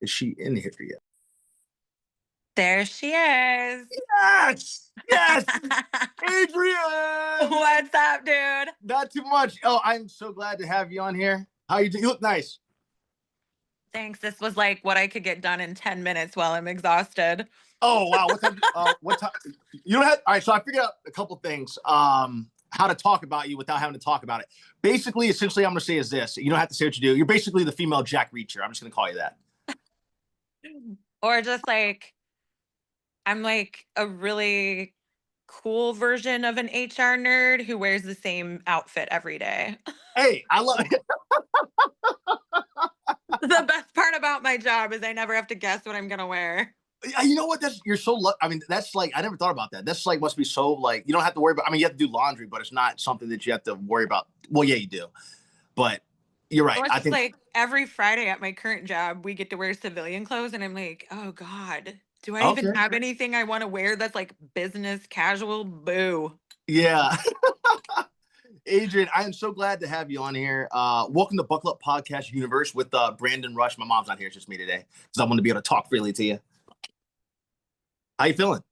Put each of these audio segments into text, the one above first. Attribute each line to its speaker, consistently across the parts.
Speaker 1: Is she in here yet?
Speaker 2: There she is.
Speaker 1: Yes! Yes! Adrienne!
Speaker 2: What's up, dude?
Speaker 1: Not too much. Oh, I'm so glad to have you on here. How you doing? You look nice.
Speaker 2: Thanks. This was like what I could get done in 10 minutes while I'm exhausted.
Speaker 1: Oh wow, what time? What time? You don't have. All right, so I figured out a couple things. How to talk about you without having to talk about it. Basically, essentially, I'm gonna say is this: you don't have to say what you do. You're basically the female Jack Reacher. I'm just gonna call you that.
Speaker 2: Or just like, I'm like a really cool version of an HR nerd who wears the same outfit every day.
Speaker 1: Hey, I love it.
Speaker 2: The best part about my job is I never have to guess what I'm going to wear.
Speaker 1: You know what? You're so. I mean, that's like I never thought about that. That's like must be so like you don't have to worry about. I mean, you have to do laundry, but it's not something that you have to worry about. Well, yeah, you do, but you're right.
Speaker 2: Or it's
Speaker 1: I
Speaker 2: just
Speaker 1: think.
Speaker 2: like every Friday at my current job, we get to wear civilian clothes. And I'm like, oh God, do I even
Speaker 1: Okay.
Speaker 2: have anything I want to wear that's like business casual? Boo.
Speaker 1: Yeah. Adrienne, I am so glad to have you on here. Welcome to Buckle Up Podcast Universe with Brandon Rush. My mom's not here; it's just me today because I want to be able to talk freely to you. How you feeling?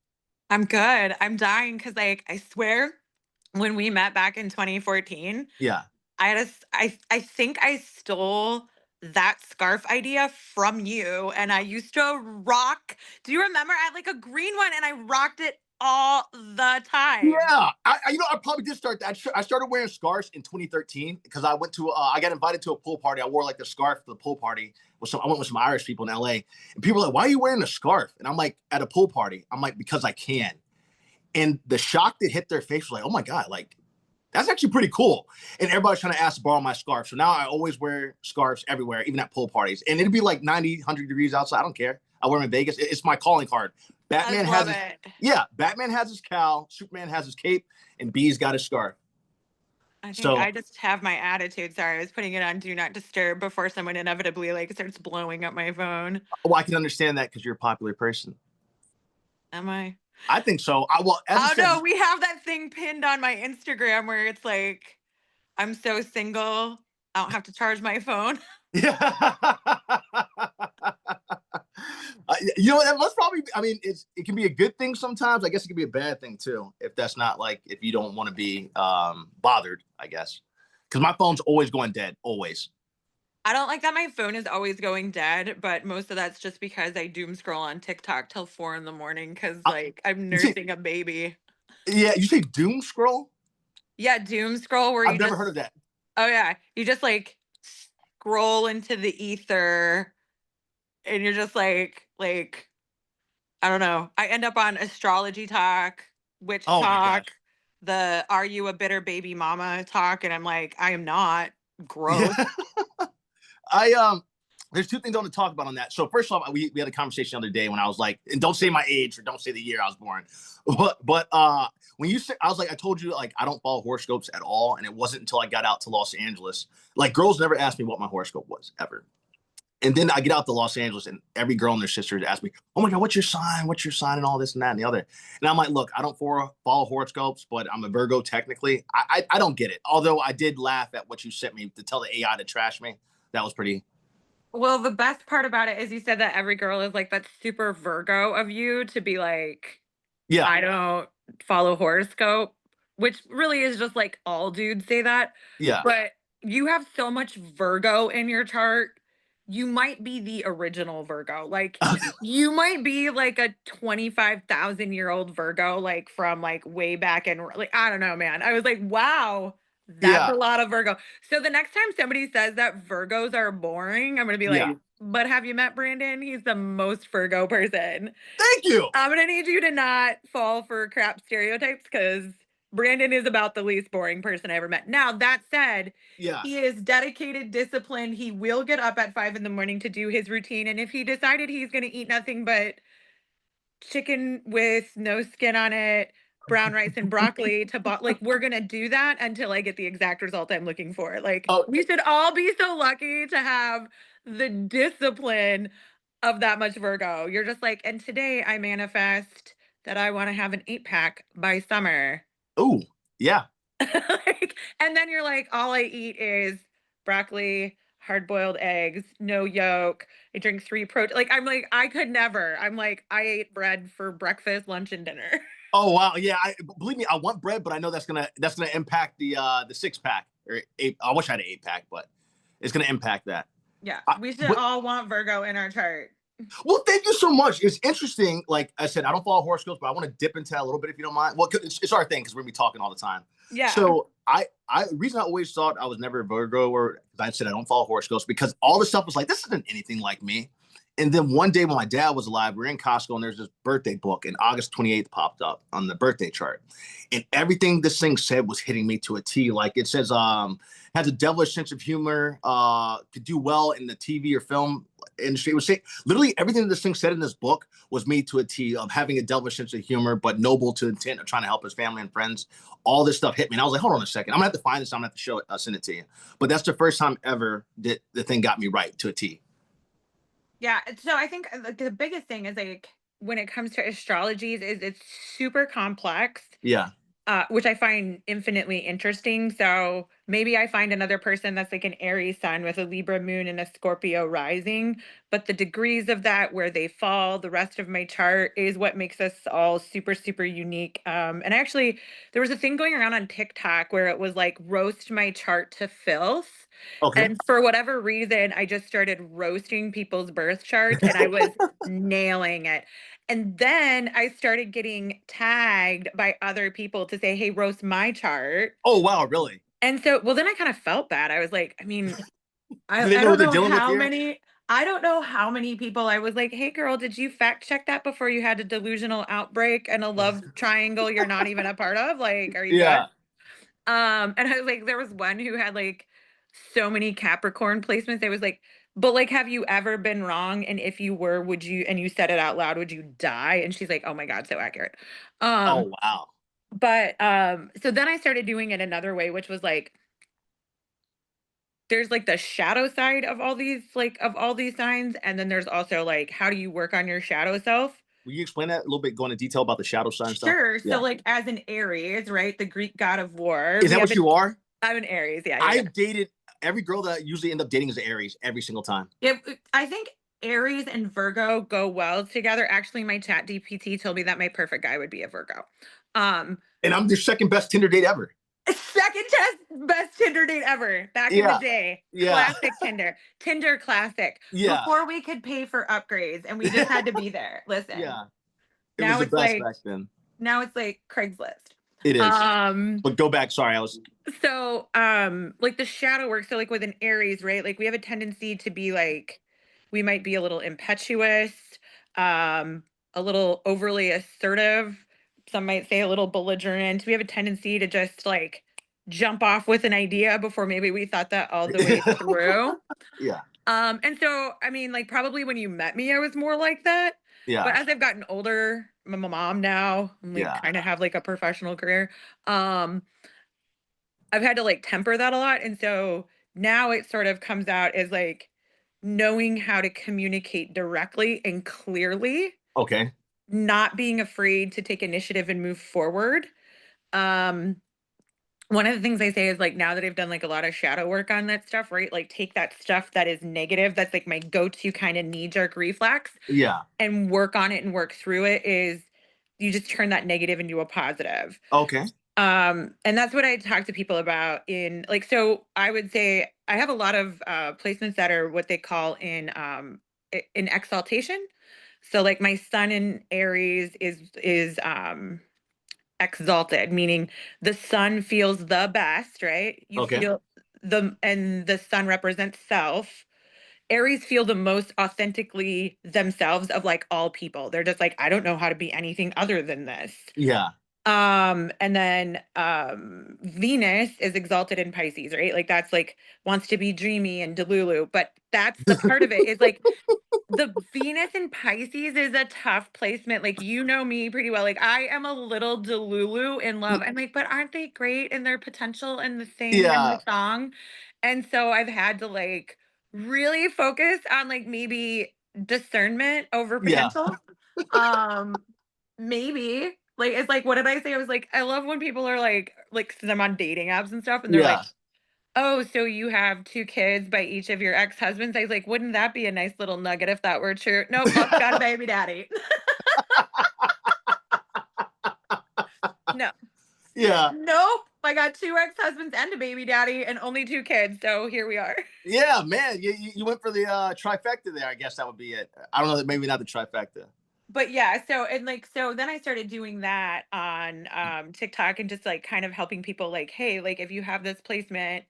Speaker 2: I'm good. I'm dying because like I swear when we met back in 2014,
Speaker 1: Yeah.
Speaker 2: I think I stole that scarf idea from you and I used to rock. Do you remember? I had like a green one and I rocked it all the time.
Speaker 1: Yeah, I probably did start that. I started wearing scarves in 2013 because I went to, I got invited to a pool party. I wore like the scarf to the pool party. I went with some Irish people in LA, and people were like, "Why are you wearing a scarf?" And I'm like, at a pool party, I'm like, because I can. And the shock that hit their face was like, "Oh my god, like that's actually pretty cool." And everybody's trying to ask to borrow my scarf, so now I always wear scarves everywhere, even at pool parties. And it'd be like 90, 100 degrees outside. I don't care. I wear them in Vegas. It's my calling card.
Speaker 2: I
Speaker 1: Batman has
Speaker 2: love
Speaker 1: his,
Speaker 2: it.
Speaker 1: yeah, Batman has his cowl, Superman has his cape, and B's got his scarf.
Speaker 2: I think
Speaker 1: So,
Speaker 2: I just have my attitude. Sorry, I was putting it on do not disturb before someone inevitably like starts blowing up my phone.
Speaker 1: well, I can understand that because you're a popular person.
Speaker 2: Am I?
Speaker 1: I think so. Well, as I
Speaker 2: Oh
Speaker 1: said,
Speaker 2: no, we have that thing pinned on my Instagram where it's like, I'm so single, I don't have to charge my phone.
Speaker 1: yeah. You know, that must probably. I mean, it can be a good thing sometimes. I guess it can be a bad thing too if that's not like if you don't want to be bothered. I guess because my phone's always going dead, always.
Speaker 2: I don't like that my phone is always going dead, but most of that's just because I doom scroll on TikTok till 4 in the morning because like I'm
Speaker 1: You say,
Speaker 2: nursing a baby.
Speaker 1: yeah, you say doom scroll.
Speaker 2: Yeah, doom scroll where
Speaker 1: I've
Speaker 2: you
Speaker 1: never
Speaker 2: just,
Speaker 1: heard of that.
Speaker 2: oh yeah, you just like scroll into the ether and you're just like, I don't know. I end up on astrology talk, witch
Speaker 1: Oh my gosh.
Speaker 2: talk, the are you a bitter baby mama talk, and I'm like, I am not.
Speaker 1: Yeah.
Speaker 2: Gross.
Speaker 1: I there's two things I want to talk about on that. So first off, we had a conversation the other day when I was like, and don't say my age or don't say the year I was born. But when you said I was like, I told you like I don't follow horoscopes at all. And it wasn't until I got out to Los Angeles. Like girls never asked me what my horoscope was ever. And then I get out to Los Angeles and every girl and their sisters ask me, "Oh my God, what's your sign? What's your sign?" and all this and that and the other. And I'm like, look, I don't follow horoscopes, but I'm a Virgo technically. I don't get it. Although I did laugh at what you sent me to tell the AI to trash me. That was pretty.
Speaker 2: Well, the best part about it is you said that every girl is like, that's super Virgo of you to be like,
Speaker 1: Yeah,
Speaker 2: I don't follow horoscope, which really is just like all dudes say that.
Speaker 1: yeah.
Speaker 2: But you have so much Virgo in your chart. You might be the original Virgo. Like you might be like a 25,000-year-old Virgo, like from like way back in like, I don't know, man. I was like, wow, that's a
Speaker 1: Yeah,
Speaker 2: lot of Virgo. So the next time somebody says that Virgos are boring, I'm gonna be
Speaker 1: yeah.
Speaker 2: like, but have you met Brandon? He's the most Virgo person.
Speaker 1: Thank you.
Speaker 2: I'm gonna need you to not fall for crap stereotypes because Brandon is about the least boring person I ever met. Now, that said,
Speaker 1: Yeah,
Speaker 2: he is dedicated, disciplined. He will get up at 5 in the morning to do his routine. And if he decided he's gonna eat nothing but chicken with no skin on it, brown rice and broccoli like we're gonna do that until I get the exact result I'm looking for. Like
Speaker 1: oh,
Speaker 2: we should all be so lucky to have the discipline of that much Virgo. You're just like, and today I manifest that I want to have an 8 pack by summer.
Speaker 1: ooh, yeah.
Speaker 2: Like, and then you're like, all I eat is broccoli, hard-boiled eggs, no yolk. I drink 3 protein like, I'm like, I could never. I'm like, I ate bread for breakfast, lunch, and dinner.
Speaker 1: Oh wow, yeah. Believe me, I want bread, but I know that's gonna impact the 6 pack or eight. I wish I had an 8 pack, but it's gonna impact that.
Speaker 2: Yeah,
Speaker 1: I,
Speaker 2: we should
Speaker 1: but
Speaker 2: all want Virgo in our chart.
Speaker 1: well, thank you so much. It's interesting. Like I said, I don't follow horoscopes, but I want to dip into that a little bit if you don't mind. Well, it's our thing because we're gonna be talking all the time.
Speaker 2: Yeah.
Speaker 1: So the reason I always thought I was never a Virgo, or I said I don't follow horoscopes because all the stuff was like, this isn't anything like me. And then one day when my dad was alive, we were in Costco and there's this birthday book, and August 28th popped up on the birthday chart. And everything this thing said was hitting me to a T. Like it says, has a devilish sense of humor, could do well in the TV or film industry. It was saying literally everything this thing said in this book was made to a T, of having a devilish sense of humor, but noble to intent of trying to help his family and friends. All this stuff hit me. And I was like, hold on a second. I'm gonna have to find this. I'm gonna have to show it, send it to you. But that's the first time ever that the thing got me right to a T.
Speaker 2: Yeah, so I think, like, the biggest thing is, like, when it comes to astrologies is it's super complex.
Speaker 1: Yeah.
Speaker 2: Which I find infinitely interesting. So maybe I find another person that's like an Aries sun with a Libra moon and a Scorpio rising, but the degrees of that, where they fall, the rest of my chart is what makes us all super, super unique. And actually, there was a thing going around on TikTok where it was like roast my chart to filth.
Speaker 1: Okay.
Speaker 2: And for whatever reason, I just started roasting people's birth charts and I was nailing it. And then I started getting tagged by other people to say, "Hey, roast my chart."
Speaker 1: Oh wow, really?
Speaker 2: And so, well, then I kind of felt bad. I was like, I mean,
Speaker 1: Do they
Speaker 2: I
Speaker 1: know what
Speaker 2: don't
Speaker 1: they're
Speaker 2: know
Speaker 1: dealing with
Speaker 2: how
Speaker 1: here?
Speaker 2: many I don't know how many people I was like, "Hey girl, did you fact check that before you had a delusional outbreak and a love triangle you're not even a part of? Like, are you good?"
Speaker 1: Yeah.
Speaker 2: And I was like, there was one who had like so many Capricorn placements. It was like, but like, have you ever been wrong? And if you were, would you, and you said it out loud, would you die? And she's like, oh my God, so accurate. Um,
Speaker 1: Oh wow.
Speaker 2: so then I started doing it another way, which was like, there's like the shadow side of all these, like of all these signs. And then there's also like, how do you work on your shadow self?
Speaker 1: Will you explain that a little bit, go into detail about the shadow sign stuff?
Speaker 2: Sure. So
Speaker 1: Yeah.
Speaker 2: like as an Aries, right? The Greek god of war,
Speaker 1: Is
Speaker 2: we
Speaker 1: that
Speaker 2: have
Speaker 1: what
Speaker 2: an,
Speaker 1: you are?
Speaker 2: I'm an Aries. Yeah. Yeah. Yeah.
Speaker 1: I've dated every girl that I usually end up dating is an Aries every single time.
Speaker 2: I think Aries and Virgo go well together. Actually, my chat DPT told me that my perfect guy would be a Virgo. Um,
Speaker 1: And I'm the second best Tinder date ever.
Speaker 2: second test best Tinder date ever back in the
Speaker 1: Yeah.
Speaker 2: day.
Speaker 1: Yeah.
Speaker 2: Classic Tinder. Tinder classic.
Speaker 1: Yeah.
Speaker 2: Before we could pay for upgrades and we just had to be there. Listen.
Speaker 1: Yeah. It was
Speaker 2: Now
Speaker 1: the
Speaker 2: it's
Speaker 1: best
Speaker 2: like
Speaker 1: back then.
Speaker 2: now it's like Craigslist.
Speaker 1: It is.
Speaker 2: Um
Speaker 1: But go back. Sorry, I was.
Speaker 2: So, like the shadow work, so like with an Aries, right? Like we have a tendency to be like, we might be a little impetuous, um, a little overly assertive. Some might say a little belligerent. We have a tendency to just like jump off with an idea before maybe we thought that all the way through.
Speaker 1: Yeah.
Speaker 2: And so, I mean, like probably when you met me, I was more like that.
Speaker 1: Yeah.
Speaker 2: But as I've gotten older, I'm a mom now. I'm like
Speaker 1: Yeah.
Speaker 2: kind of have like a professional career. Um, I've had to like temper that a lot. And so now it sort of comes out as like knowing how to communicate directly and clearly,
Speaker 1: Okay.
Speaker 2: not being afraid to take initiative and move forward. Um, One of the things I say is like now that I've done like a lot of shadow work on that stuff, right? Like take that stuff that is negative, that's like my go-to kind of knee-jerk reflex,
Speaker 1: Yeah.
Speaker 2: and work on it and work through it is you just turn that negative into a positive.
Speaker 1: Okay.
Speaker 2: And that's what I talk to people about in like, so I would say I have a lot of placements that are what they call in exaltation. So like my sun in Aries is exalted, meaning the sun feels the best, right? You
Speaker 1: Okay.
Speaker 2: feel and the sun represents self. Aries feel the most authentically themselves of like all people. They're just like, I don't know how to be anything other than this.
Speaker 1: Yeah.
Speaker 2: And then Venus is exalted in Pisces, right? Like that's like wants to be dreamy and delulu, but that's the part of it is like the Venus in Pisces is a tough placement. Like you know me pretty well. Like I am a little delulu in love. I'm like, but aren't they great in their potential and the thing and the
Speaker 1: Yeah.
Speaker 2: song? And so I've had to like really focus on like maybe discernment over
Speaker 1: Yeah.
Speaker 2: potential. Um, Maybe. Like, it's like, what did I say? I was like, I love when people are like, 'cause I'm on dating apps and stuff, and they're like,
Speaker 1: Yeah.
Speaker 2: Oh, so you have 2 kids by each of your ex-husbands? I was like, "Wouldn't that be a nice little nugget if that were true?" Nope, also got a baby daddy. No.
Speaker 1: Yeah.
Speaker 2: Nope, I got 2 ex-husbands and a baby daddy and only 2 kids, so here we are.
Speaker 1: Yeah, man. You went for the trifecta there. I guess that would be it. I don't know, that maybe not the trifecta.
Speaker 2: But yeah, so and like so then I started doing that on TikTok and just like kind of helping people like, hey, like if you have this placement,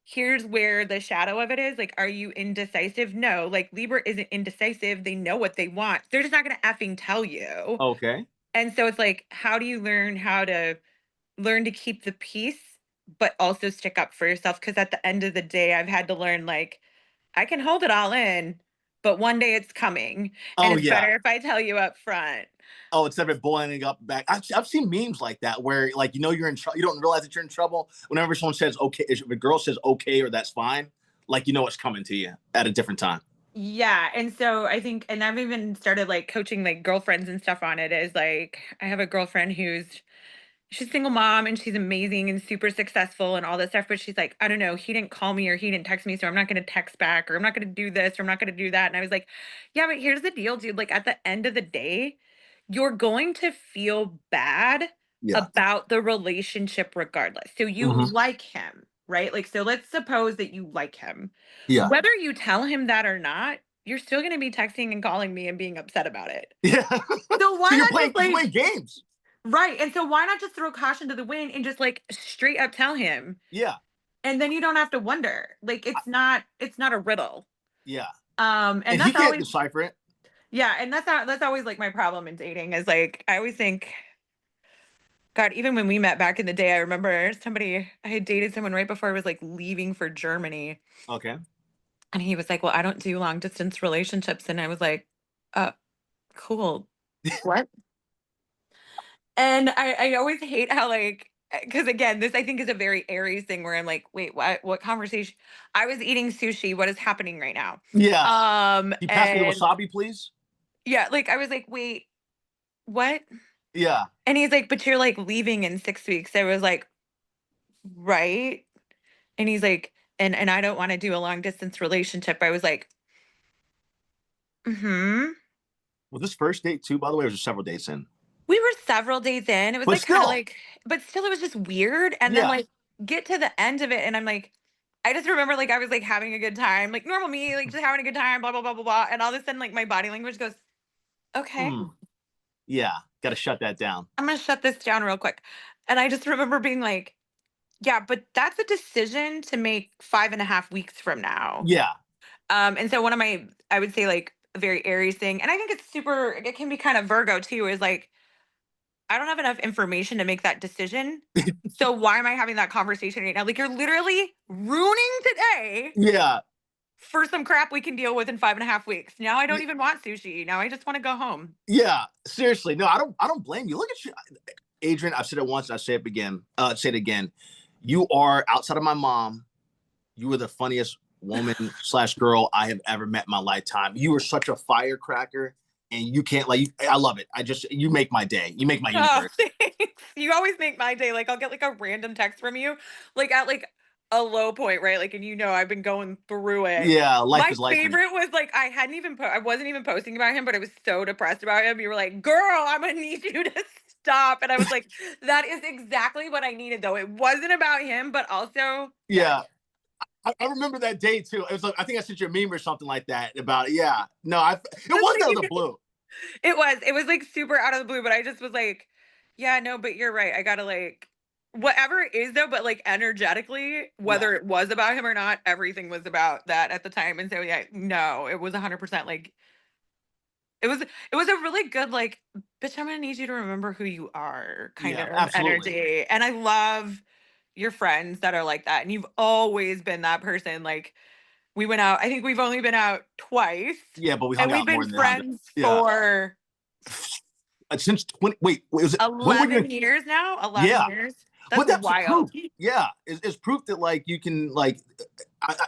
Speaker 2: here's where the shadow of it is. Like, are you indecisive? No, like Libra isn't indecisive. They know what they want. They're just not gonna effing tell you.
Speaker 1: Okay.
Speaker 2: And so it's like, how do you learn to keep the peace, but also stick up for yourself? Because at the end of the day, I've had to learn like I can hold it all in, but one day it's coming, and
Speaker 1: Oh
Speaker 2: it's
Speaker 1: yeah.
Speaker 2: better if I tell you up front.
Speaker 1: Oh, instead of it boiling up back. I've seen memes like that where like you're in trouble. You don't realize that you're in trouble. Whenever someone says okay, if a girl says okay or that's fine, like it's coming to you at a different time.
Speaker 2: Yeah, and so I think and I've even started, like, coaching, like, girlfriends and stuff on it is, like, I have a girlfriend who's she's a single mom, and she's amazing and super successful and all this stuff, but she's like, "I don't know, he didn't call me or he didn't text me, so I'm not gonna text back, or I'm not gonna do this, or I'm not gonna do that," and I was like, "Yeah, but here's the deal, dude, like, at the end of the day, you're going to feel bad
Speaker 1: Yeah.
Speaker 2: about the relationship regardless." So you
Speaker 1: Hmm.
Speaker 2: like him, right? Like, so let's suppose that you like him.
Speaker 1: Yeah.
Speaker 2: Whether you tell him that or not, you're still gonna be texting and calling me and being upset about it.
Speaker 1: Yeah.
Speaker 2: So
Speaker 1: So
Speaker 2: why not just
Speaker 1: you're
Speaker 2: like
Speaker 1: playing games.
Speaker 2: right, and so why not just throw caution to the wind and just like straight up tell him,
Speaker 1: Yeah.
Speaker 2: and then you don't have to wonder. Like it's not a riddle.
Speaker 1: Yeah.
Speaker 2: And
Speaker 1: And he
Speaker 2: that's
Speaker 1: can't
Speaker 2: always
Speaker 1: decipher it.
Speaker 2: yeah, and that's always like my problem in dating is like I always think God, even when we met back in the day, I remember somebody I had dated someone right before I was like leaving for Germany.
Speaker 1: Okay.
Speaker 2: And he was like, "Well, I don't do long distance relationships." And I was like, "Uh, cool. What?" And I always hate how like because again, this I think is a very Aries thing where I'm like, wait, what conversation? I was eating sushi. What is happening right now?
Speaker 1: Yeah. Can you pass me the
Speaker 2: And
Speaker 1: wasabi, please?
Speaker 2: yeah, like I was like, wait, what?
Speaker 1: Yeah.
Speaker 2: And he's like, but you're like leaving in 6 weeks. I was like, right. And he's like, and I don't want to do a long distance relationship. I was like, mm-hmm.
Speaker 1: Was this first date too, by the way, or was it several dates in?
Speaker 2: We were several days in. It was,
Speaker 1: But
Speaker 2: like, kinda
Speaker 1: still,
Speaker 2: like but still it was just weird, and then,
Speaker 1: yeah.
Speaker 2: like, get to the end of it, and I'm like I just remember, like, I was, like, having a good time, like, normal me, like, just having a good time, blah, blah, blah, blah, blah, and all of a sudden, like, my body language goes, "Okay,
Speaker 1: Hmm. Yeah. Got to shut that down.
Speaker 2: I'm gonna shut this down real quick." And I just remember being like, "Yeah, but that's a decision to make 5.5 weeks from now."
Speaker 1: Yeah.
Speaker 2: And so one of my I would say, like, a very Aries thing, and I think it's super it can be kind of Virgo too, is, like, I don't have enough information to make that decision. So why am I having that conversation right now? Like you're literally ruining today
Speaker 1: Yeah.
Speaker 2: for some crap we can deal with in 5.5 weeks. Now I don't even want sushi. Now I just want to go home.
Speaker 1: Yeah. Seriously. No, I don't blame you. Look at you. Adrian, I've said it once, I say it again. Say it again. You are outside of my mom. You are the funniest woman slash girl I have ever met in my lifetime. You are such a firecracker, and you can't like. I love it. You make my day. You make my
Speaker 2: Oh,
Speaker 1: universe.
Speaker 2: thanks. You always make my day. Like I'll get like a random text from you, like at like a low point, right? Like, and you know, I've been going through it.
Speaker 1: Yeah, life
Speaker 2: My
Speaker 1: is life.
Speaker 2: favorite was like I hadn't even I wasn't even posting about him, but I was so depressed about him. You were like, "Girl, I'm gonna need you to stop," and I was like, "That is exactly what I needed, though." It wasn't about him, but also yes,
Speaker 1: Yeah, I remember that day too. It was like I think I sent you a meme or something like that about it. Yeah, no, it
Speaker 2: just
Speaker 1: was
Speaker 2: like
Speaker 1: out of
Speaker 2: you
Speaker 1: the
Speaker 2: did.
Speaker 1: blue.
Speaker 2: It was like super out of the blue, but I just was like, "Yeah, no, but you're right. I gotta like." Whatever it is though, but like energetically,
Speaker 1: Yeah,
Speaker 2: whether it was about him or not, everything was about that at the time. And so yeah, no, it was 100% like it was a really good like, bitch, I'm gonna need you to remember who you are kind
Speaker 1: yeah,
Speaker 2: of
Speaker 1: absolutely.
Speaker 2: energy. And I love your friends that are like that. And you've always been that person. Like we went out, I think we've only been out twice
Speaker 1: Yeah, but we
Speaker 2: and
Speaker 1: hung
Speaker 2: we've
Speaker 1: out more
Speaker 2: been
Speaker 1: than that.
Speaker 2: friends
Speaker 1: Yeah,
Speaker 2: for
Speaker 1: since 20. Wait, was it when were
Speaker 2: 11
Speaker 1: you?
Speaker 2: years now. 11
Speaker 1: Yeah,
Speaker 2: years.
Speaker 1: but
Speaker 2: That's
Speaker 1: that's the
Speaker 2: wild.
Speaker 1: proof. Yeah, it's proof that like you can like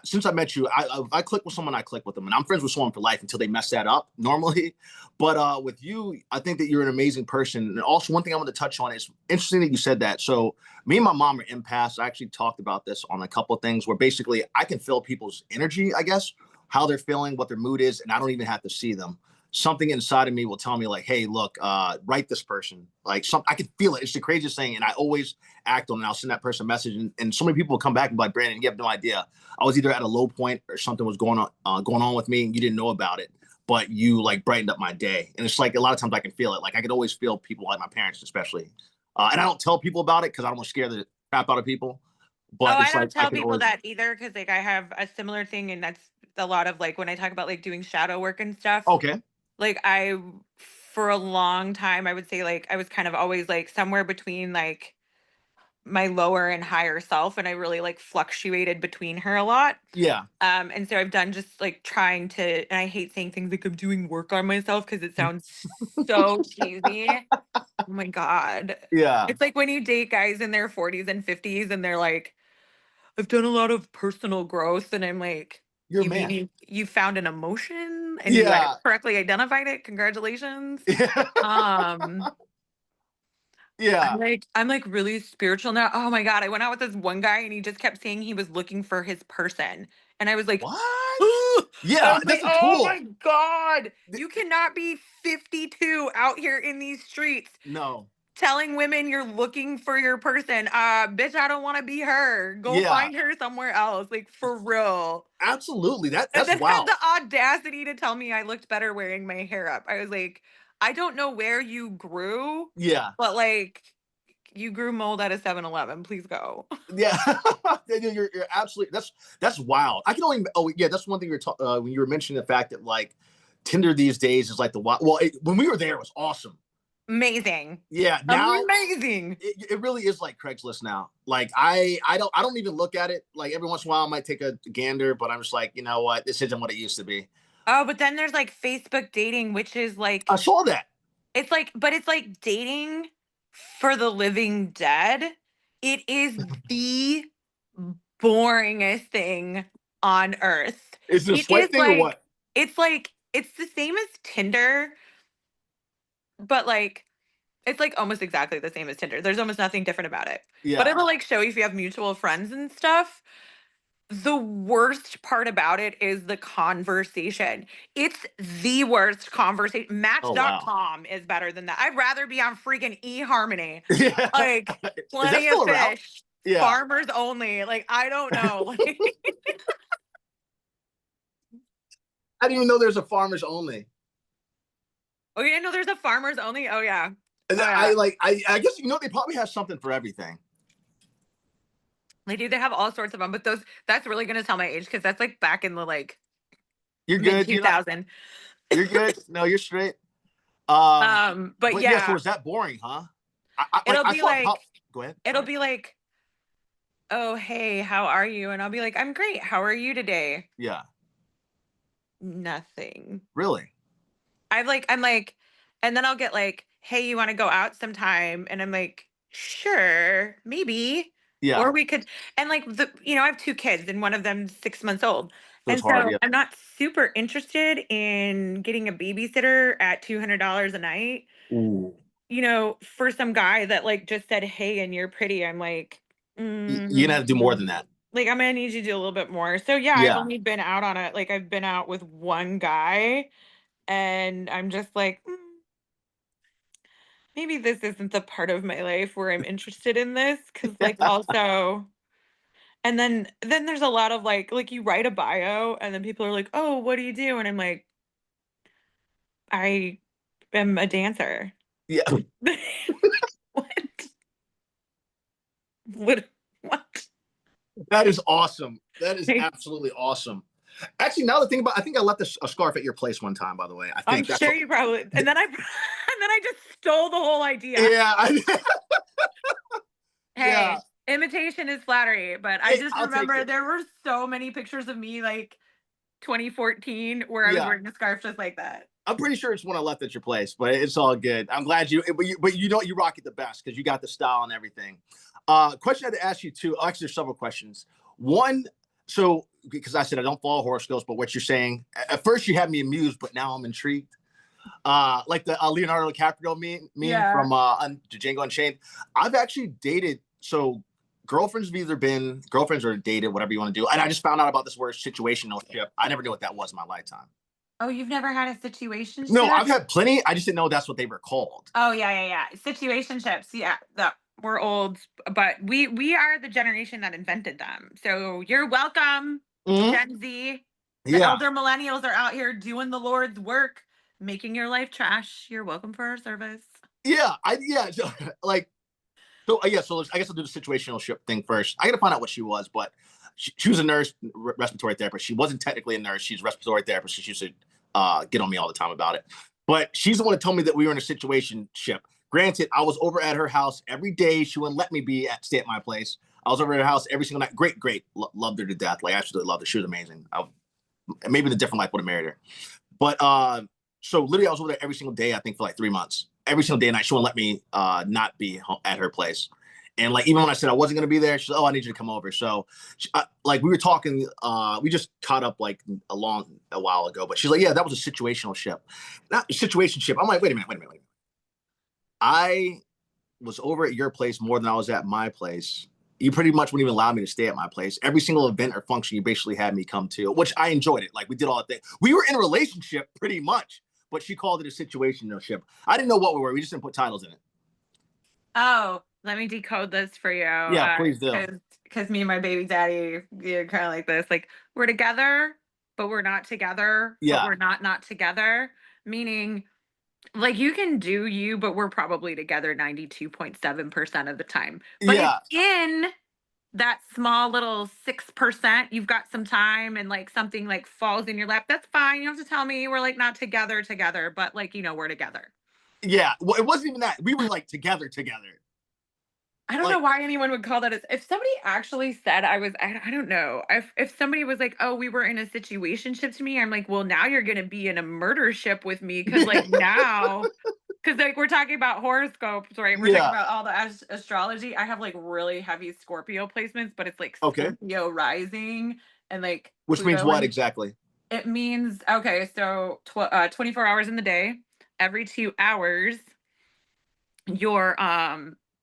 Speaker 1: since I met you, I click with someone, I click with them, and I'm friends with someone for life until they mess that up normally. But with you, I think that you're an amazing person. And also, one thing I want to touch on is interesting that you said that. So, me and my mom are empaths. I actually talked about this on a couple of things where basically I can feel people's energy, I guess, how they're feeling, what their mood is, and I don't even have to see them. Something inside of me will tell me like, "Hey, look, write this person." Like, I can feel it. It's the craziest thing, and I always act on it. I'll send that person a message, and so many people will come back and be like, "Brandon, you have no idea. I was either at a low point or something was going on with me, and you didn't know about it, but you like brightened up my day." And it's like a lot of times I can feel it. Like I could always feel people, like my parents, especially. And I don't tell people about it because I don't want to scare the crap out of people.
Speaker 2: Oh,
Speaker 1: But
Speaker 2: I
Speaker 1: it's
Speaker 2: don't
Speaker 1: like I
Speaker 2: tell
Speaker 1: can
Speaker 2: people
Speaker 1: always,
Speaker 2: that either because like I have a similar thing, and that's a lot of like when I talk about like doing shadow work and stuff.
Speaker 1: okay,
Speaker 2: Like for a long time, I would say like I was kind of always like somewhere between like my lower and higher self, and I really like fluctuated between her a lot.
Speaker 1: yeah,
Speaker 2: And so I've done just like trying to, and I hate saying things like I'm doing work on myself because it sounds so cheesy. Oh my God.
Speaker 1: yeah,
Speaker 2: It's like when you date guys in their 40s and 50s and they're like, I've done a lot of personal growth. And I'm like,
Speaker 1: you're a
Speaker 2: you mean
Speaker 1: man.
Speaker 2: you found an emotion and you
Speaker 1: Yeah,
Speaker 2: correctly identified it? Congratulations.
Speaker 1: yeah,
Speaker 2: Um,
Speaker 1: yeah.
Speaker 2: I'm like really spiritual now. Oh my God. I went out with this one guy and he just kept saying he was looking for his person. And I was like,
Speaker 1: What?
Speaker 2: "Ooh." I
Speaker 1: Yeah,
Speaker 2: was like,
Speaker 1: that's a
Speaker 2: oh my
Speaker 1: tool.
Speaker 2: God. You cannot be 52 out here in these streets
Speaker 1: No,
Speaker 2: telling women you're looking for your person. Bitch, I don't want to be her. Go
Speaker 1: yeah,
Speaker 2: find her somewhere else. Like for real.
Speaker 1: absolutely.
Speaker 2: And
Speaker 1: That's
Speaker 2: then had
Speaker 1: wild.
Speaker 2: the audacity to tell me I looked better wearing my hair up. I was like, I don't know where you grew,
Speaker 1: Yeah,
Speaker 2: but like you grew mold at a 7-Eleven. Please go.
Speaker 1: yeah. You're absolutely, that's wild. I can only, oh yeah, that's one thing when you were mentioning the fact that like Tinder these days is like the wild. Well, when we were there, it was awesome.
Speaker 2: Amazing.
Speaker 1: Yeah, now
Speaker 2: Amazing.
Speaker 1: it really is like Craigslist now. Like I don't even look at it. Like every once in a while I might take a gander, but I'm just like, you know what, this isn't what it used to be.
Speaker 2: Oh, but then there's like Facebook dating, which is
Speaker 1: I
Speaker 2: like,
Speaker 1: saw that.
Speaker 2: it's like, but it's like dating for the living dead. It is the boringest thing on earth.
Speaker 1: Is it a
Speaker 2: It is
Speaker 1: swipe thing or what?
Speaker 2: like, it's the same as Tinder, but like, it's like almost exactly the same as Tinder. There's almost nothing different about it. But
Speaker 1: Yeah.
Speaker 2: it'll like show you if you have mutual friends and stuff. The worst part about it is the conversation. It's the worst conversation.
Speaker 1: Oh wow.
Speaker 2: Match.com is better than that. I'd rather be on freaking eHarmony.
Speaker 1: Yeah.
Speaker 2: Like
Speaker 1: Is that
Speaker 2: plenty of
Speaker 1: still around?
Speaker 2: fish,
Speaker 1: Yeah.
Speaker 2: farmers only. Like I don't know.
Speaker 1: I didn't even know there's a farmers only.
Speaker 2: Oh, you didn't know there's a farmers only? Oh yeah.
Speaker 1: And
Speaker 2: Oh
Speaker 1: I
Speaker 2: yeah.
Speaker 1: like I guess you know they probably have something for everything.
Speaker 2: They do. They have all sorts of them, but those that's really gonna tell my age because that's like back in the like
Speaker 1: You're
Speaker 2: mid
Speaker 1: good. You're not
Speaker 2: 2000.
Speaker 1: you're good. No, you're straight.
Speaker 2: But
Speaker 1: But yeah, so
Speaker 2: yeah,
Speaker 1: is that boring, huh?
Speaker 2: it'll
Speaker 1: I
Speaker 2: be
Speaker 1: saw it
Speaker 2: like
Speaker 1: pop. Go ahead.
Speaker 2: it'll
Speaker 1: Sorry.
Speaker 2: be like, oh hey, how are you? And I'll be like, I'm great. How are you today?
Speaker 1: Yeah.
Speaker 2: Nothing.
Speaker 1: Really?
Speaker 2: I'm like, and then I'll get like, hey, you want to go out sometime? And I'm like, sure, maybe.
Speaker 1: Yeah.
Speaker 2: Or we could, and like I have two kids and one of them's 6 months old.
Speaker 1: So it's
Speaker 2: And
Speaker 1: hard.
Speaker 2: so
Speaker 1: Yeah.
Speaker 2: I'm not super interested in getting a babysitter at $200 a night,
Speaker 1: Ooh.
Speaker 2: for some guy that like just said, hey, and you're pretty. I'm like,
Speaker 1: You're gonna have to do more
Speaker 2: mm,
Speaker 1: than that.
Speaker 2: like I'm gonna need you to do a little bit more. So yeah, I've
Speaker 1: Yeah.
Speaker 2: only been out on it. Like I've been out with one guy and I'm just like, maybe this isn't the part of my life where I'm interested in this. Cause like also, and then there's a lot of like you write a bio and then people are like, oh, what do you do? And I'm like, I am a dancer.
Speaker 1: Yeah.
Speaker 2: What? What? What?
Speaker 1: That is awesome. That is absolutely awesome. Actually, now that I think about, I think I left a scarf at your place one time. By the way, I
Speaker 2: I'm
Speaker 1: think that's
Speaker 2: sure
Speaker 1: what.
Speaker 2: you probably, and then I, and then I just stole the whole idea.
Speaker 1: Yeah. Yeah.
Speaker 2: Hey, imitation is flattery, but I
Speaker 1: Hey,
Speaker 2: just
Speaker 1: I'll take
Speaker 2: remember
Speaker 1: it.
Speaker 2: there were so many pictures of me like 2014 where I was
Speaker 1: Yeah.
Speaker 2: wearing a scarf just like that.
Speaker 1: I'm pretty sure it's one I left at your place, but it's all good. I'm glad but you know, you rock it the best because you got the style and everything. Question I had to ask you too. Actually, there's several questions. One, so because I said I don't follow horoscopes, but what you're saying at first you had me amused, but now I'm intrigued. Like the Leonardo DiCaprio meme
Speaker 2: Yeah.
Speaker 1: from Django Unchained. I've actually dated, so girlfriends have either been girlfriends or dated, whatever you want to do. And I just found out about this word situational ship. I never knew what that was in my lifetime.
Speaker 2: Oh, you've never had a
Speaker 1: No,
Speaker 2: situationship?
Speaker 1: I've had plenty. I just didn't know that's what they were called.
Speaker 2: Oh yeah, yeah, yeah. Situationships. Yeah, we're old, but we are the generation that invented them. So you're welcome,
Speaker 1: Mhm.
Speaker 2: Gen Z. The
Speaker 1: Yeah,
Speaker 2: elder millennials are out here doing the Lord's work, making your life trash. You're welcome for our service.
Speaker 1: yeah. So, like, yeah. So I guess I'll do the situational ship thing first. I got to find out what she was, but she was a nurse, respiratory therapist. She wasn't technically a nurse. She's a respiratory therapist. So she used to get on me all the time about it. But she's the one that told me that we were in a situation ship. Granted, I was over at her house every day. She wouldn't let me stay at my place. I was over at her house every single night. Great, great. Loved her to death. Like, absolutely loved her. She was amazing. Maybe in a different life would have married her. But so literally, I was over there every single day. I think for like 3 months, every single day and night. She wouldn't let me not be at her place. And like even when I said I wasn't gonna be there, she's like, "Oh, I need you to come over." So, like we were talking, we just caught up like a while ago. But she's like, "Yeah, that was a situational ship, not a situation ship." I'm like, "Wait a minute, wait a minute, wait a minute." I was over at your place more than I was at my place. You pretty much wouldn't even allow me to stay at my place. Every single event or function, you basically had me come to, which I enjoyed it. Like we did all that thing. We were in a relationship pretty much, but she called it a situational ship. I didn't know what we were. We just didn't put titles in it.
Speaker 2: Oh, let me decode this for you.
Speaker 1: Yeah, please do.
Speaker 2: Because me and my baby daddy, yeah, kind of like this. Like we're together, but we're not together, but
Speaker 1: Yeah,
Speaker 2: we're not together. Meaning, like you can do you, but we're probably together 92.7% of the time. But if
Speaker 1: yeah,
Speaker 2: in that small little 6%, you've got some time and like something like falls in your lap, that's fine. You don't have to tell me we're like not together, but like, we're together.
Speaker 1: yeah. Well, it wasn't even that. We were like together.
Speaker 2: I don't know
Speaker 1: Like,
Speaker 2: why anyone would call that as if somebody actually said I don't know. If somebody was like, "Oh, we were in a situationship," to me, I'm like, "Well, now you're gonna be in a murder ship with me because like now because like we're talking about horoscopes, right? We're talking
Speaker 1: yeah.
Speaker 2: about all the astrology. I have like really heavy Scorpio placements, but it's like
Speaker 1: Okay.
Speaker 2: Scorpio rising and like
Speaker 1: Which means
Speaker 2: Pluto
Speaker 1: what
Speaker 2: and
Speaker 1: exactly?
Speaker 2: it means okay, so 24 hours in the day, every 2 hours your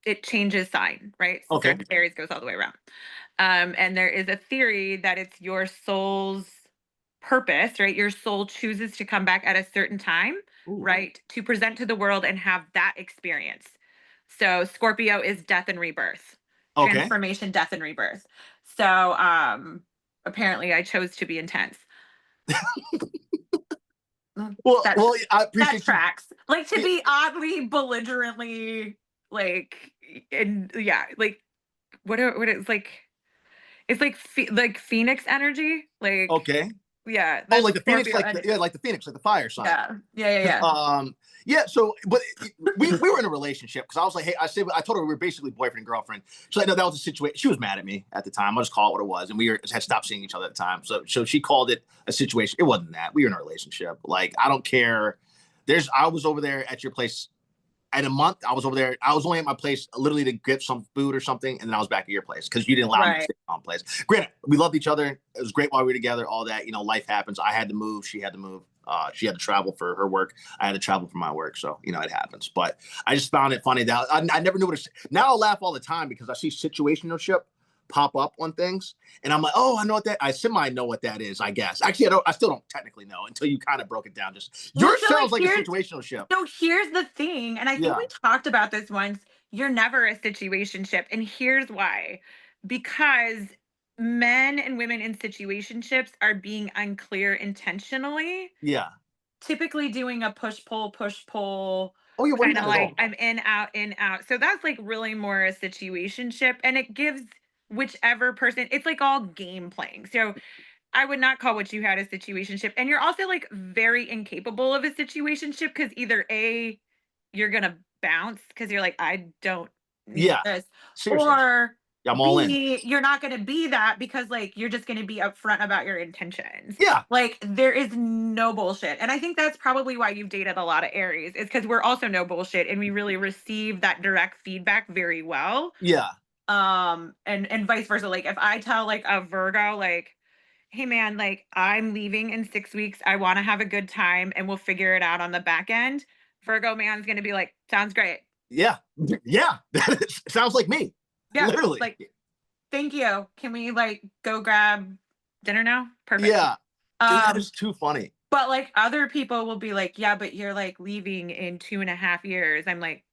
Speaker 2: it changes sign, right?
Speaker 1: Okay.
Speaker 2: Sagittarius goes all the way around. And there is a theory that it's your soul's purpose, right? Your soul chooses to come back at a certain time,
Speaker 1: Ooh.
Speaker 2: right? To present to the world and have that experience. So Scorpio is death and rebirth,
Speaker 1: Okay.
Speaker 2: transformation, death and rebirth. So apparently I chose to be intense. That
Speaker 1: I
Speaker 2: that
Speaker 1: appreciate you.
Speaker 2: tracks. Like to
Speaker 1: Yeah,
Speaker 2: be oddly belligerently like and yeah, like what it's like like Phoenix energy. Like
Speaker 1: okay.
Speaker 2: yeah,
Speaker 1: Oh,
Speaker 2: that's
Speaker 1: like the Phoenix,
Speaker 2: Scorpio
Speaker 1: like
Speaker 2: energy.
Speaker 1: yeah, like the Phoenix, like the fire sign.
Speaker 2: Yeah. Yeah, yeah,
Speaker 1: Because
Speaker 2: yeah.
Speaker 1: yeah, so but we were in a relationship because I was like, hey, I told her we were basically boyfriend and girlfriend. She's like, no, that was a situation. She was mad at me at the time. I'll just call it what it was, and had stopped seeing each other at the time. So she called it a situation. It wasn't that. We were in a relationship. Like I don't care. I was over there at your place in a month. I was over there. I was only at my place literally to get some food or something, and then I was back at your place because you didn't allow me to
Speaker 2: Right.
Speaker 1: stay at my own place. Granted, we loved each other. It was great while we were together. All that, life happens. I had to move. She had to move. She had to travel for her work. I had to travel for my work. So it happens. But I just found it funny that I never knew what to. Now I laugh all the time because I see situationship pop up on things, and I'm like, oh, I know what that. I semi know what that is. I guess. Actually, I don't. I still don't technically know until you kind of broke it down. Just
Speaker 2: Well,
Speaker 1: yours sounds like a situational ship.
Speaker 2: so here's the thing, and I think
Speaker 1: Yeah.
Speaker 2: we talked about this once. You're never a situationship, and here's why. Because men and women in situationships are being unclear intentionally,
Speaker 1: Yeah.
Speaker 2: typically doing a push pull,
Speaker 1: Oh, yeah, wasn't
Speaker 2: kind of
Speaker 1: that at
Speaker 2: like
Speaker 1: all?
Speaker 2: I'm in out in out. So that's like really more a situationship, and it gives whichever person. It's like all game playing. So I would not call what you had a situationship. And you're also like very incapable of a situationship because either A, you're gonna bounce because you're like, I don't need
Speaker 1: Yeah,
Speaker 2: this,
Speaker 1: seriously.
Speaker 2: or
Speaker 1: Yeah, I'm all in.
Speaker 2: B, you're not gonna be that because like you're just gonna be upfront about your intentions.
Speaker 1: Yeah,
Speaker 2: Like there is no bullshit. And I think that's probably why you've dated a lot of Aries, is because we're also no bullshit and we really receive that direct feedback very well.
Speaker 1: yeah,
Speaker 2: And vice versa. Like if I tell like a Virgo, like hey man, like I'm leaving in 6 weeks. I want to have a good time and we'll figure it out on the back end. Virgo man's gonna be like, sounds great.
Speaker 1: Yeah. Yeah. Sounds like me.
Speaker 2: Yeah,
Speaker 1: Literally.
Speaker 2: like thank you. Can we like go grab dinner now? Perfect.
Speaker 1: Yeah. Dude, that
Speaker 2: Um,
Speaker 1: is too funny.
Speaker 2: but like other people will be like, yeah, but you're like leaving in 2.5 years. I'm like,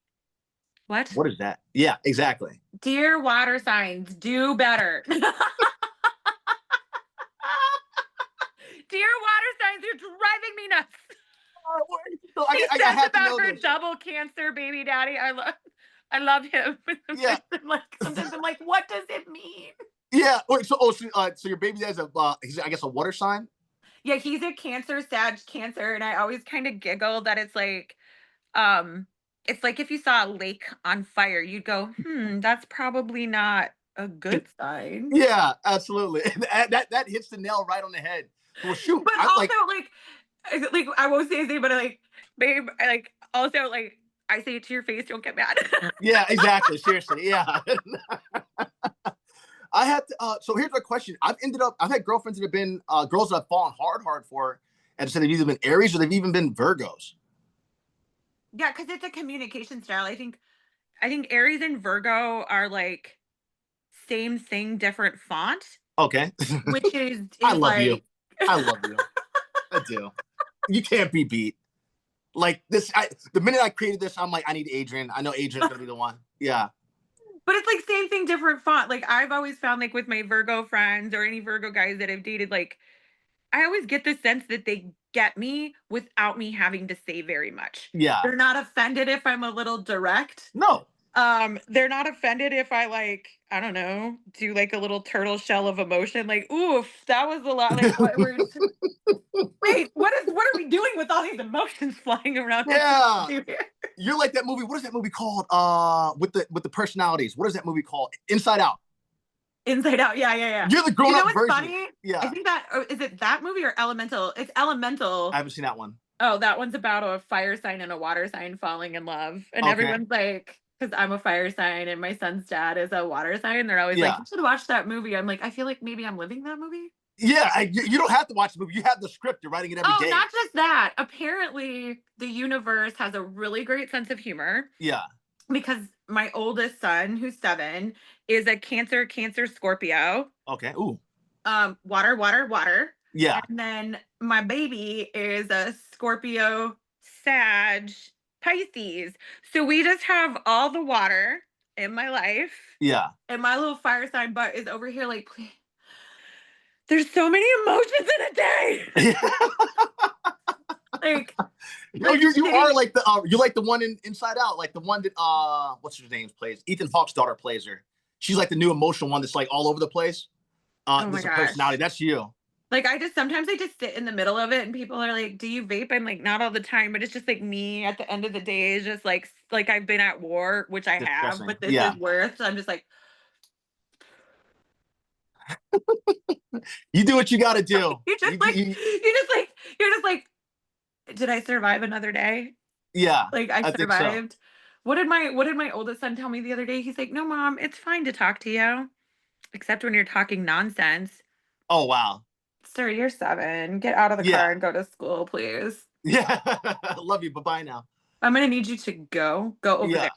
Speaker 2: what?
Speaker 1: What is that? Yeah, exactly.
Speaker 2: Dear water signs, do better. Dear water signs, you're driving me nuts.
Speaker 1: So
Speaker 2: He
Speaker 1: I
Speaker 2: says
Speaker 1: have to
Speaker 2: about
Speaker 1: know
Speaker 2: her
Speaker 1: this.
Speaker 2: double cancer baby daddy. I love him.
Speaker 1: Yeah.
Speaker 2: I'm like, sometimes I'm like, what does it mean?
Speaker 1: Yeah. Wait, so your baby dad's he's, I guess, a water sign?
Speaker 2: Yeah, he's a cancer, cancer, and I always kind of giggle that it's like if you saw a lake on fire, you'd go, that's probably not a good sign.
Speaker 1: Yeah, absolutely. That hits the nail right on the head. Well, shoot.
Speaker 2: But
Speaker 1: I
Speaker 2: also,
Speaker 1: like,
Speaker 2: like I won't say his name, but like, babe, I like also like I say it to your face, don't get mad.
Speaker 1: yeah, exactly. Seriously. Yeah. I had to, so here's my question. I've had girlfriends that have been girls that I've fallen hard for, and said they've either been Aries or they've even been Virgos.
Speaker 2: Yeah, because it's a communication style. I think Aries and Virgo are like same thing, different font,
Speaker 1: Okay.
Speaker 2: which is
Speaker 1: I
Speaker 2: is
Speaker 1: love you.
Speaker 2: like
Speaker 1: I love you. I do. You can't be beat. Like this, the minute I created this, I'm like, I need Adrienne. I know Adrienne's gonna be the one. Yeah.
Speaker 2: but it's like same thing, different font. Like I've always found like with my Virgo friends or any Virgo guys that I've dated, like I always get the sense that they get me without me having to say very much.
Speaker 1: Yeah.
Speaker 2: They're not offended if I'm a little direct.
Speaker 1: No.
Speaker 2: They're not offended if I like, I don't know, do like a little turtle shell of emotion, like, oof, that was a lot. Like, what we're wait, what are we doing with all these emotions flying around?
Speaker 1: Yeah. You're like that movie. What is that movie called? With the personalities. What is that movie called? Inside Out.
Speaker 2: Inside Out. Yeah, yeah, yeah.
Speaker 1: You're the grown
Speaker 2: You know
Speaker 1: up
Speaker 2: what's
Speaker 1: version.
Speaker 2: funny? I
Speaker 1: Yeah.
Speaker 2: think that is it that movie or Elemental? It's
Speaker 1: I
Speaker 2: Elemental.
Speaker 1: haven't seen that one.
Speaker 2: Oh, that one's about a fire sign and a water sign falling in love. And
Speaker 1: Okay.
Speaker 2: everyone's like, because I'm a fire sign and my son's dad is a water sign, they're always like,
Speaker 1: Yeah.
Speaker 2: you should watch that movie. I'm like, I feel like maybe I'm living that movie.
Speaker 1: Yeah. You don't have to watch the movie. You have the script. You're writing it every
Speaker 2: Oh,
Speaker 1: day.
Speaker 2: not just that. Apparently, the universe has a really great sense of humor
Speaker 1: Yeah.
Speaker 2: because my oldest son, who's 7, is a Cancer Scorpio.
Speaker 1: Okay. Ooh.
Speaker 2: Water, water, water.
Speaker 1: Yeah.
Speaker 2: And then my baby is a Scorpio, Sag, Pisces. So we just have all the water in my life.
Speaker 1: Yeah.
Speaker 2: And my little fire sign butt is over here like, please. There's so many emotions in a day. like,
Speaker 1: you are like the you're like the one in Inside Out, like the one that what's her name plays? Ethan Hawke's daughter plays her. She's like the new emotional one that's like all over the place.
Speaker 2: oh my
Speaker 1: There's a
Speaker 2: gosh.
Speaker 1: personality. That's you.
Speaker 2: Like sometimes I just sit in the middle of it and people are like, do you vape? I'm like, not all the time, but it's just like me at the end of the day is just like I've been at war, which I have,
Speaker 1: Distressing.
Speaker 2: but this
Speaker 1: Yeah.
Speaker 2: is worth. So I'm just like,
Speaker 1: You do what you got to do.
Speaker 2: you're just like, did I survive another day?
Speaker 1: Yeah.
Speaker 2: Like I
Speaker 1: think so.
Speaker 2: survived. What did my oldest son tell me the other day? He's like, no, mom, it's fine to talk to you, except when you're talking nonsense.
Speaker 1: Oh wow.
Speaker 2: Sir, you're 7. Get out of the
Speaker 1: Yeah.
Speaker 2: car and go to school, please.
Speaker 1: Yeah. Love you. Bye bye now.
Speaker 2: I'm gonna need you to go over
Speaker 1: Yeah.
Speaker 2: there.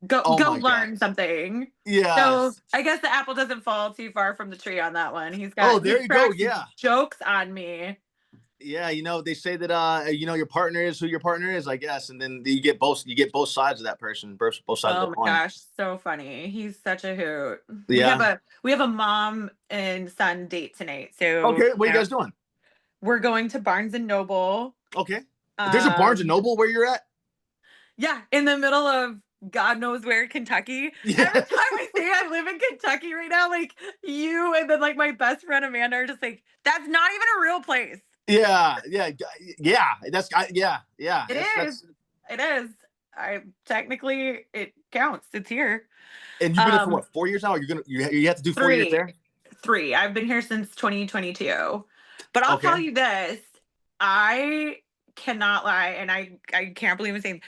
Speaker 2: Go
Speaker 1: Oh
Speaker 2: go
Speaker 1: my
Speaker 2: learn
Speaker 1: God.
Speaker 2: something.
Speaker 1: Yeah.
Speaker 2: So I guess the apple doesn't fall too far from the tree on that one.
Speaker 1: Oh, there
Speaker 2: he
Speaker 1: you go.
Speaker 2: cracks
Speaker 1: Yeah.
Speaker 2: jokes on me.
Speaker 1: Yeah, they say that your partner is who your partner is, I guess, and then you get both sides of that person, both sides
Speaker 2: Oh
Speaker 1: of the
Speaker 2: my
Speaker 1: coin.
Speaker 2: gosh, so funny. He's such a hoot.
Speaker 1: Yeah.
Speaker 2: We have a mom and son date tonight. So
Speaker 1: Okay, what are you guys doing?
Speaker 2: we're going to Barnes and Noble.
Speaker 1: Okay. There's a Barnes and Noble where you're at?
Speaker 2: Yeah, in the middle of God knows where, Kentucky.
Speaker 1: Yeah.
Speaker 2: Every time I say I live in Kentucky right now, like you and then like my best friend Amanda are just like, that's not even a real place.
Speaker 1: Yeah. That's yeah.
Speaker 2: It is. I technically it counts. It's here.
Speaker 1: And you've been there for what, 4 years now? Or you have to do 4 years there?
Speaker 2: 3. I've been here since 2022. But I'll tell you this, I cannot lie, and I can't believe I'm saying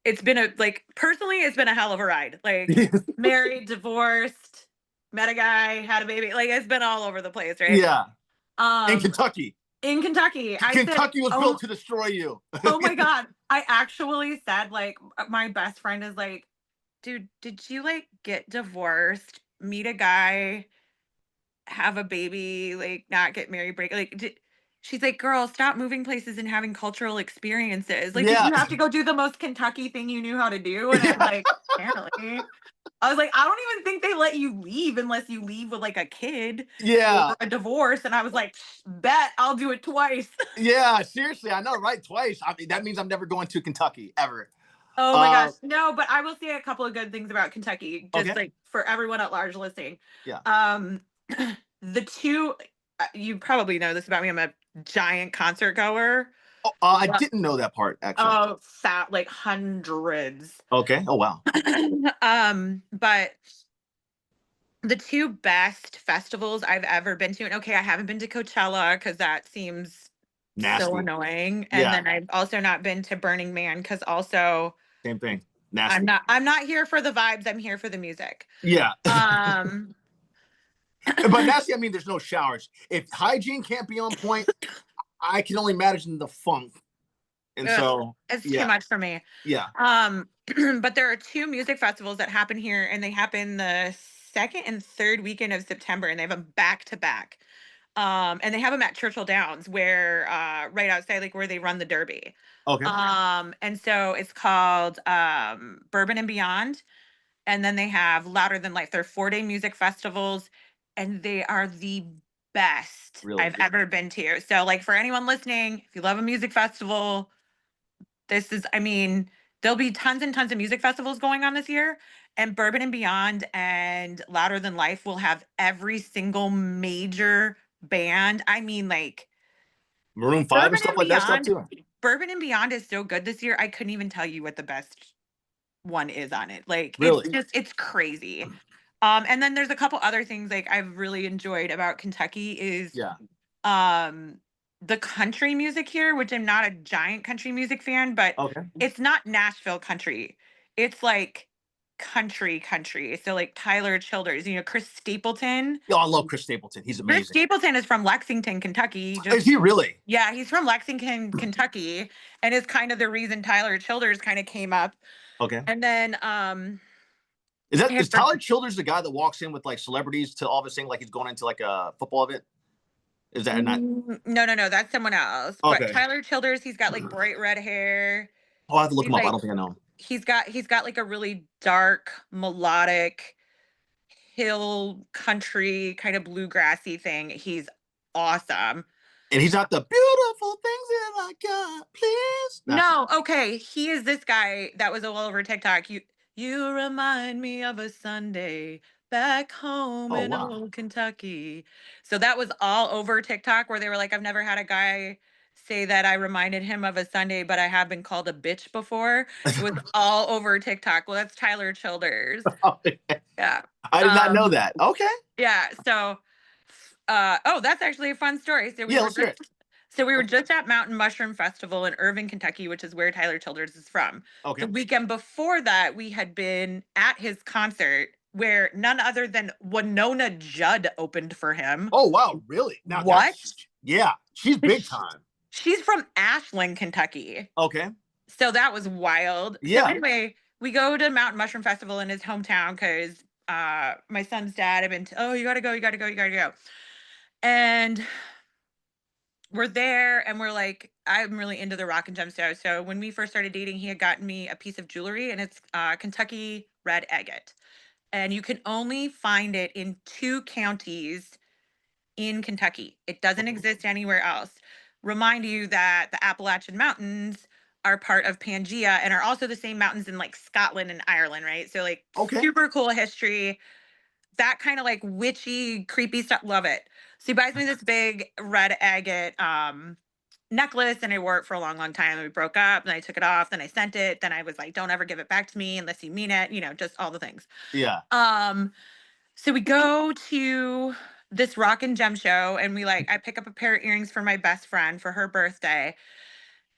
Speaker 2: it's been personally, it's been a hell of a ride. Like married, divorced, met a guy, had a baby. Like it's been all over the place, right?
Speaker 1: Yeah. In
Speaker 2: Um,
Speaker 1: Kentucky.
Speaker 2: in Kentucky. I said,
Speaker 1: Kentucky was built
Speaker 2: "Oh,
Speaker 1: to destroy you.
Speaker 2: oh my God." I actually said, like, my best friend is like, "Dude, did you like get divorced, meet a guy, have a baby, like not get married, break like she's like, "Girl, stop moving places and having cultural experiences. Like, did
Speaker 1: Yeah.
Speaker 2: you have to go do the most Kentucky thing you knew how to do?" And I was
Speaker 1: Yeah.
Speaker 2: like, "Apparently." I was like, "I don't even think they let you leave unless you leave with like a kid or
Speaker 1: Yeah.
Speaker 2: a divorce." And I was like, "Bet I'll do it twice."
Speaker 1: Yeah. Seriously, I know, right? Twice. I mean, that means I'm never going to Kentucky ever.
Speaker 2: Oh my gosh.
Speaker 1: Uh,
Speaker 2: No, but I will say a couple of good things about Kentucky, just
Speaker 1: okay.
Speaker 2: like for everyone at large listening.
Speaker 1: Yeah.
Speaker 2: Um, the two, you probably know this about me. I'm a giant concert goer.
Speaker 1: Oh, I didn't know that part actually.
Speaker 2: Oh, fat, like hundreds.
Speaker 1: Okay. Oh wow.
Speaker 2: But the two best festivals I've ever been to, and okay, I haven't been to Coachella because that seems so
Speaker 1: Nasty.
Speaker 2: annoying. And
Speaker 1: Yeah.
Speaker 2: then I've also not been to Burning Man because also
Speaker 1: Same thing.
Speaker 2: I'm
Speaker 1: Nasty.
Speaker 2: not I'm not here for the vibes, I'm here for the music.
Speaker 1: Yeah.
Speaker 2: Um
Speaker 1: But nasty, I mean, there's no showers. If hygiene can't be on point, I can only imagine the funk. And
Speaker 2: ugh,
Speaker 1: so,
Speaker 2: it's too
Speaker 1: yeah,
Speaker 2: much for me.
Speaker 1: yeah.
Speaker 2: Um but there are two music festivals that happen here, and they happen the second and third weekend of September, and they have them back to back. And they have them at Churchill Downs, where right outside, like where they run the Derby.
Speaker 1: Okay.
Speaker 2: And so it's called Bourbon and Beyond, and then they have Louder Than Life. They're 4-day music festivals, and they are the best
Speaker 1: Really?
Speaker 2: I've
Speaker 1: Yeah.
Speaker 2: ever been to. So, like, for anyone listening, if you love a music festival, this is, I mean, there'll be tons and tons of music festivals going on this year, and Bourbon and Beyond and Louder Than Life will have every single major band. I mean, like,
Speaker 1: Maroon 5 and
Speaker 2: Bourbon
Speaker 1: stuff
Speaker 2: and
Speaker 1: like that stuff
Speaker 2: Beyond.
Speaker 1: too.
Speaker 2: Bourbon and Beyond is so good this year. I couldn't even tell you what the best one is on it. Like, it's
Speaker 1: Really?
Speaker 2: just it's crazy. And then there's a couple other things like I've really enjoyed about Kentucky is
Speaker 1: Yeah.
Speaker 2: um the country music here, which I'm not a giant country music fan, but
Speaker 1: Okay.
Speaker 2: it's not Nashville country. It's like country. So like Tyler Childers, Chris Stapleton.
Speaker 1: Yo, I love Chris Stapleton. He's
Speaker 2: Chris
Speaker 1: amazing.
Speaker 2: Stapleton is from Lexington, Kentucky.
Speaker 1: Is
Speaker 2: Just
Speaker 1: he really?
Speaker 2: yeah, he's from Lexington, Kentucky, and is kind of the reason Tyler Childers kind of came up.
Speaker 1: Okay.
Speaker 2: And then I
Speaker 1: Is
Speaker 2: for-
Speaker 1: Tyler Childers the guy that walks in with like celebrities to all of a sudden like he's going into like a football event? Is that not?
Speaker 2: No, that's someone else. But
Speaker 1: Okay.
Speaker 2: Tyler Childers, he's got like bright red hair.
Speaker 1: Oh, I have to look
Speaker 2: He's
Speaker 1: him up. I
Speaker 2: like
Speaker 1: don't think I know him.
Speaker 2: he's got like a really dark melodic hill country kind of bluegrassy thing. He's awesome.
Speaker 1: And he's not the beautiful things that I got, please. No.
Speaker 2: No, okay, he is this guy that was all over TikTok. You remind me of a Sunday back home
Speaker 1: Oh
Speaker 2: in
Speaker 1: wow.
Speaker 2: old Kentucky. So that was all over TikTok where they were like, I've never had a guy say that I reminded him of a Sunday, but I have been called a bitch before. It was all over TikTok. Well, that's Tyler Childers. Yeah.
Speaker 1: I did not know
Speaker 2: Um,
Speaker 1: that. Okay.
Speaker 2: yeah. So oh, that's actually a fun story.
Speaker 1: Yeah, let's hear it.
Speaker 2: So we were just at Mountain Mushroom Festival in Irving, Kentucky, which is where Tyler Childers is from. The
Speaker 1: Okay.
Speaker 2: weekend before that, we had been at his concert where none other than Winona Judd opened for him.
Speaker 1: Oh wow, really? Now
Speaker 2: What?
Speaker 1: that's yeah, she's big time.
Speaker 2: She's from Ashland, Kentucky.
Speaker 1: Okay.
Speaker 2: So that was wild. So
Speaker 1: Yeah.
Speaker 2: anyway, we go to Mountain Mushroom Festival in his hometown because my son's dad had been, oh, you gotta go. And we're there and we're like, I'm really into the rock and gemstone. So when we first started dating, he had gotten me a piece of jewelry, and it's Kentucky red agate. And you can only find it in 2 counties in Kentucky. It doesn't
Speaker 1: Okay.
Speaker 2: exist anywhere else. Remind you that the Appalachian Mountains are part of Pangea and are also the same mountains in like Scotland and Ireland, right? So like
Speaker 1: Okay.
Speaker 2: super cool history, that kind of like witchy, creepy stuff. Love it. So he buys me this big red agate necklace, and I wore it for a long, long time. And we broke up, and I took it off. Then I sent it. Then I was like, "Don't ever give it back to me unless you mean it." Just all the things.
Speaker 1: Yeah.
Speaker 2: So we go to this rock and gem show, and I pick up a pair of earrings for my best friend for her birthday,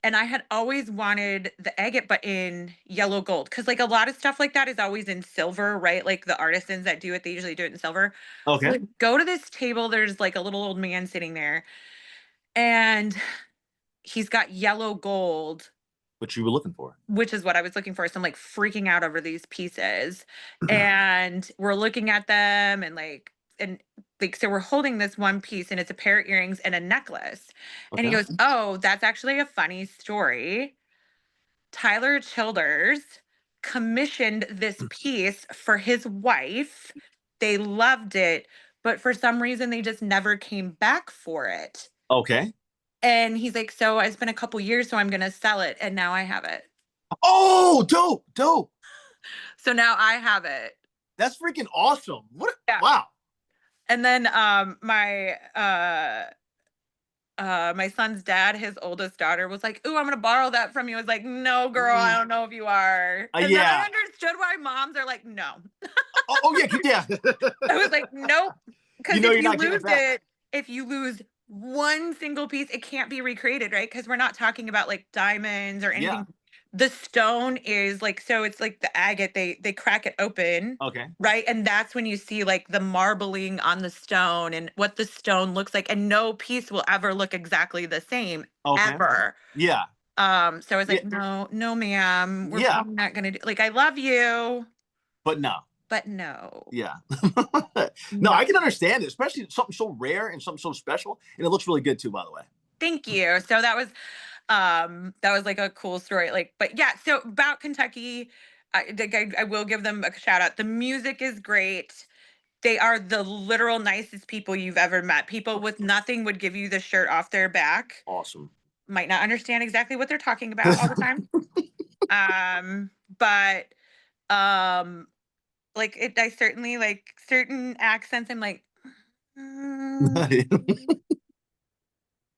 Speaker 2: And I had always wanted the agate, but in yellow gold. Cause like a lot of stuff like that is always in silver, right? Like the artisans that do it, they usually do it in silver. So
Speaker 1: Okay.
Speaker 2: I go to this table, there's like a little old man sitting there, and he's got yellow gold,
Speaker 1: What you were looking for.
Speaker 2: which is what I was looking for. So I'm like freaking out over these pieces. And we're looking at them and like so we're holding this one piece and it's a pair of earrings and a necklace. And he
Speaker 1: Okay.
Speaker 2: goes, "Oh, that's actually a funny story. Tyler Childers commissioned this piece for his wife. They loved it, but for some reason they just never came back for it."
Speaker 1: Okay.
Speaker 2: And he's like, "So it's been a couple years, so I'm gonna sell it." And now I have it.
Speaker 1: Oh, dope, dope.
Speaker 2: So now I have it.
Speaker 1: That's freaking awesome. What?
Speaker 2: Yeah.
Speaker 1: Wow.
Speaker 2: And then my son's dad, his oldest daughter, was like, "Ooh, I'm gonna borrow that from you." I was like, "No, girl, I don't know if you are." And then I
Speaker 1: Yeah.
Speaker 2: understood why moms are like, "No."
Speaker 1: Oh, yeah, yeah.
Speaker 2: I was like, "Nope." Because
Speaker 1: You know
Speaker 2: if
Speaker 1: you're
Speaker 2: you
Speaker 1: not getting it
Speaker 2: lose
Speaker 1: back.
Speaker 2: it, if you lose one single piece, it can't be recreated, right? Because we're not talking about like diamonds or
Speaker 1: Yeah.
Speaker 2: anything. The stone is like, so it's like the agate, they crack it open,
Speaker 1: Okay.
Speaker 2: right? And that's when you see like the marbling on the stone and what the stone looks like. And no piece will ever look exactly the same
Speaker 1: Okay.
Speaker 2: ever.
Speaker 1: Yeah.
Speaker 2: So I was
Speaker 1: Yeah.
Speaker 2: like, "No, no, ma'am. We're
Speaker 1: Yeah.
Speaker 2: probably not gonna do like I love you,
Speaker 1: But no.
Speaker 2: but no."
Speaker 1: Yeah. No,
Speaker 2: No.
Speaker 1: I can understand it, especially something so rare and something so special. And it looks really good too, by the way.
Speaker 2: Thank you. So that was like a cool story. Like, but yeah, so about Kentucky, I will give them a shout out. The music is great. They are the literal nicest people you've ever met. People with nothing would give you the shirt off their back.
Speaker 1: Awesome.
Speaker 2: Might not understand exactly what they're talking about all the time. But um like it I certainly like certain accents. I'm like, "Mm."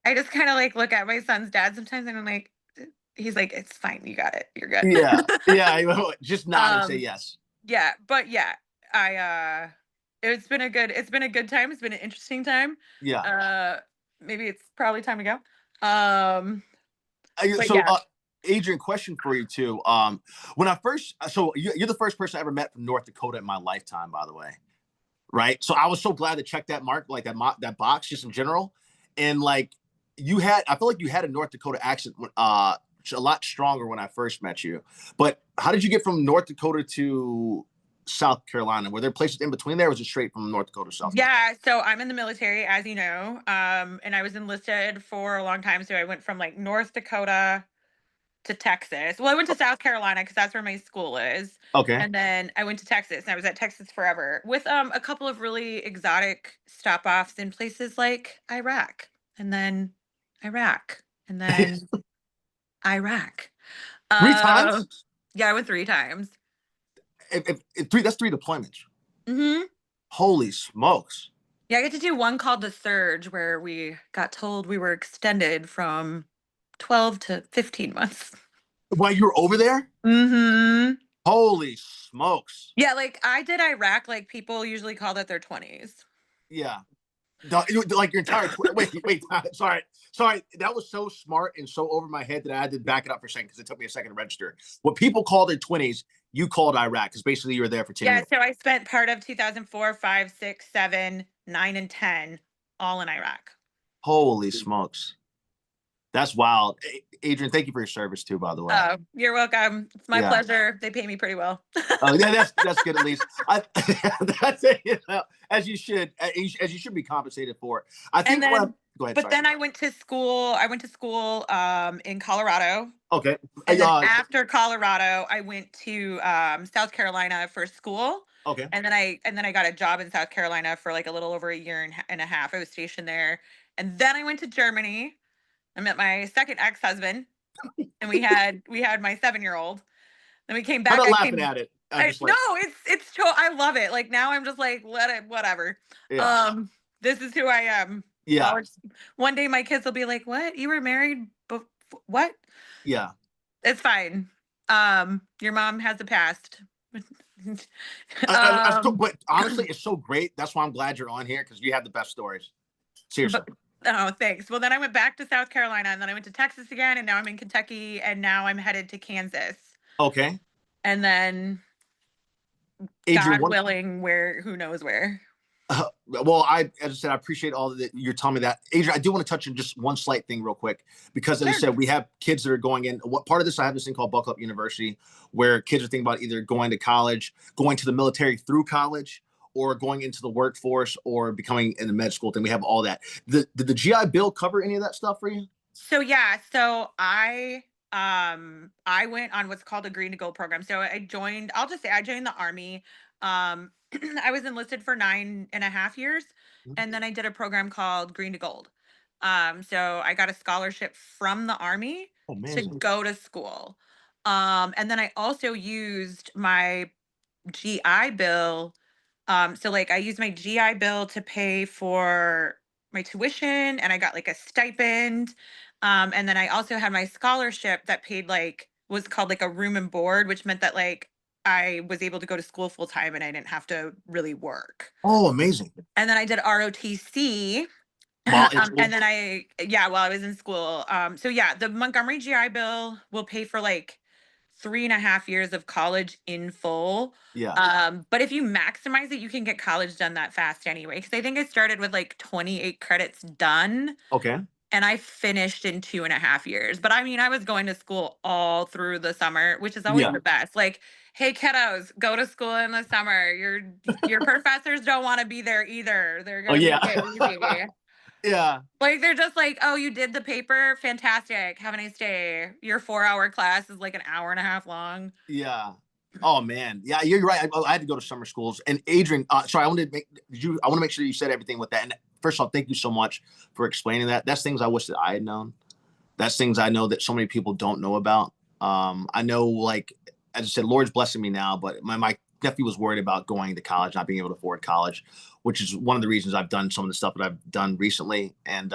Speaker 2: I just kind of like look at my son's dad sometimes and I'm like, he's like, "It's fine, you got it, you're good."
Speaker 1: Yeah. Yeah. Just nod and say
Speaker 2: um
Speaker 1: yes.
Speaker 2: yeah, but yeah, I it's been a good time, it's been an interesting time.
Speaker 1: Yeah.
Speaker 2: uh Maybe it's probably time to go. um but
Speaker 1: So,
Speaker 2: yeah.
Speaker 1: Adrian, question for you too. When I first, so you're the first person I ever met from North Dakota in my lifetime, by the way. Right. So I was so glad to check that mark, like that box, just in general. And like I feel like you had a North Dakota accent, a lot stronger when I first met you. But how did you get from North Dakota to South Carolina? Were there places in between there? Or was it straight from North Dakota to South Carolina?
Speaker 2: Yeah, so I'm in the military, as you know, and I was enlisted for a long time. So I went from like North Dakota to Texas. Well, I went to South Carolina because that's where my school is.
Speaker 1: Okay.
Speaker 2: And then I went to Texas and I was at Texas forever with a couple of really exotic stop offs in places like Iraq and then Iraq and then Iraq.
Speaker 1: Three
Speaker 2: Uh,
Speaker 1: times?
Speaker 2: yeah, I went 3 times.
Speaker 1: That's three deployments.
Speaker 2: Hmm.
Speaker 1: Holy smokes.
Speaker 2: Yeah, I get to do one called the Surge where we got told we were extended from 12 to 15 months.
Speaker 1: While you were over there?
Speaker 2: Hmm.
Speaker 1: Holy smokes.
Speaker 2: Yeah, like I did Iraq, like people usually call that their 20s.
Speaker 1: Yeah. Like your entire wait, sorry. That was so smart and so over my head that I had to back it up for a second because it took me a second to register. What people call their 20s, you called Iraq because basically you were there for 10
Speaker 2: Yeah,
Speaker 1: years.
Speaker 2: so I spent part of 2004, 5, 6, 7, 9, and 10 all in Iraq.
Speaker 1: Holy smokes. That's wild. Adrian, thank you for your service too, by the way.
Speaker 2: Oh, you're welcome. It's my
Speaker 1: Yeah.
Speaker 2: pleasure. They pay me pretty well.
Speaker 1: Oh, yeah, that's good at least. That's it, as you should, as you should be compensated for it. I
Speaker 2: And
Speaker 1: think
Speaker 2: then,
Speaker 1: go ahead,
Speaker 2: but
Speaker 1: sorry.
Speaker 2: then I went to school. I went to school in Colorado.
Speaker 1: Okay.
Speaker 2: And then after Colorado, I went to South Carolina for school.
Speaker 1: Okay.
Speaker 2: And then I got a job in South Carolina for like a little over a year and a half. I was stationed there. And then I went to Germany. I met my second ex-husband and we had my 7-year-old. Then we came
Speaker 1: I'm
Speaker 2: back.
Speaker 1: not laughing at it. I'm just
Speaker 2: No,
Speaker 1: like,
Speaker 2: I love it. Like now I'm just like, let it, whatever.
Speaker 1: yeah.
Speaker 2: This is who I am.
Speaker 1: Yeah.
Speaker 2: One day my kids will be like, "What? You were married what?"
Speaker 1: Yeah.
Speaker 2: It's fine. Your mom has a past.
Speaker 1: But honestly, it's so great. That's why I'm glad you're on here because you have the best stories. Seriously.
Speaker 2: Oh, thanks. Well, then I went back to South Carolina, and then I went to Texas again, and now I'm in Kentucky, and now I'm headed to Kansas.
Speaker 1: Okay.
Speaker 2: And then,
Speaker 1: Adrian,
Speaker 2: God
Speaker 1: one
Speaker 2: willing, who knows where.
Speaker 1: well, as I said, I appreciate all that you're telling me that. Adrian, I do want to touch on just one slight thing real quick, because as I
Speaker 2: Sure.
Speaker 1: said, we have kids that are going in. What part of this, I have this thing called Buckle Up University, where kids are thinking about either going to college, going to the military through college, or going into the workforce, or becoming in the med school thing. We have all that. Did the GI Bill cover any of that stuff for you?
Speaker 2: So yeah, so I went on what's called a green to gold program. So I'll just say I joined the army. Um I was enlisted for 9.5 years, and then I did a program called Green to Gold. So I got a scholarship from the army
Speaker 1: Oh,
Speaker 2: to
Speaker 1: amazing.
Speaker 2: go to school. And then I also used my GI Bill. So like I used my GI Bill to pay for my tuition, and I got like a stipend. And then I also had my scholarship that paid like was called like a room and board, which meant that like I was able to go to school full time and I didn't have to really work.
Speaker 1: Oh, amazing.
Speaker 2: And then I did ROTC.
Speaker 1: While in
Speaker 2: And
Speaker 1: school?
Speaker 2: then while I was in school. So yeah, the Montgomery GI Bill will pay for like 3.5 years of college in full.
Speaker 1: Yeah.
Speaker 2: But if you maximize it, you can get college done that fast anyway. Because I think I started with like 28 credits done,
Speaker 1: Okay.
Speaker 2: and I finished in 2.5 years. But I mean, I was going to school all through the summer, which is always
Speaker 1: Yeah.
Speaker 2: the best. Like, hey kiddos, go to school in the summer. Your professors don't want to be there either. They're
Speaker 1: Oh,
Speaker 2: gonna
Speaker 1: yeah.
Speaker 2: make it easy.
Speaker 1: Yeah.
Speaker 2: Like they're just like, oh, you did the paper, fantastic. Have a nice day. Your 4 hour class is like an hour and a half long.
Speaker 1: Yeah. Oh man. Yeah, you're right. I had to go to summer schools. And Adrian, sorry, I want to make sure you said everything with that. And first of all, thank you so much for explaining that. That's things I wish that I had known. That's things I know that so many people don't know about. I know, like, as I said, Lord's blessing me now, but my nephew was worried about going to college, not being able to afford college, which is one of the reasons I've done some of the stuff that I've done recently. And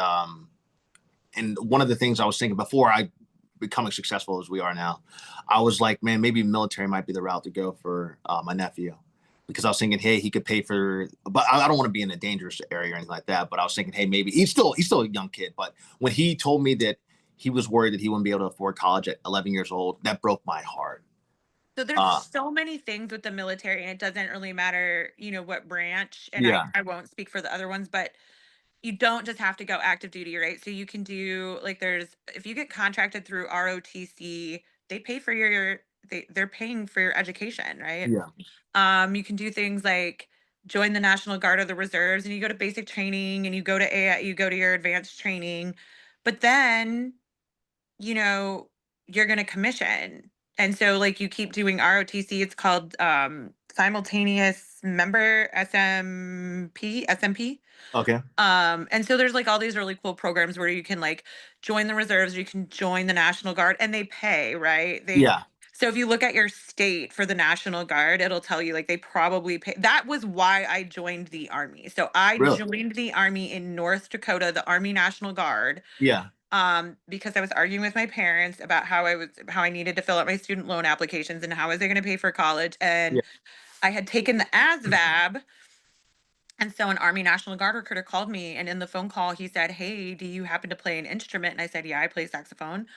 Speaker 1: one of the things I was thinking before I becoming successful as we are now, I was like, man, maybe military might be the route to go for my nephew, because I was thinking, hey, he could pay for, but I don't want to be in a dangerous area or anything like that. But I was thinking, hey, maybe he's still a young kid. But when he told me that he was worried that he wouldn't be able to afford college at 11 years old, that broke my heart.
Speaker 2: So there's
Speaker 1: Uh,
Speaker 2: so many things with the military, and it doesn't really matter, what branch. And I,
Speaker 1: yeah,
Speaker 2: I won't speak for the other ones, but you don't just have to go active duty, right? So you can do like if you get contracted through ROTC, they pay for they're paying for your education, right?
Speaker 1: yeah.
Speaker 2: You can do things like join the National Guard or the Reserves, and you go to basic training, and you go to you go to your advanced training, but then you know, you're going to commission. And so like you keep doing ROTC, it's called simultaneous member SMP.
Speaker 1: Okay.
Speaker 2: And so there's like all these really cool programs where you can like join the reserves, or you can join the National Guard, and they pay, right?
Speaker 1: Yeah.
Speaker 2: So if you look at your state for the National Guard, it'll tell you like they probably pay. That was why I joined the Army. So I
Speaker 1: Really.
Speaker 2: joined the Army in North Dakota, the Army National Guard,
Speaker 1: Yeah.
Speaker 2: because I was arguing with my parents about how I needed to fill out my student loan applications and how was I going to pay for college. And
Speaker 1: Yeah.
Speaker 2: I had taken the ASVAB. And so an Army National Guard recruiter called me, and in the phone call he said, "Hey, do you happen to play an instrument?" And I said, "Yeah, I play saxophone."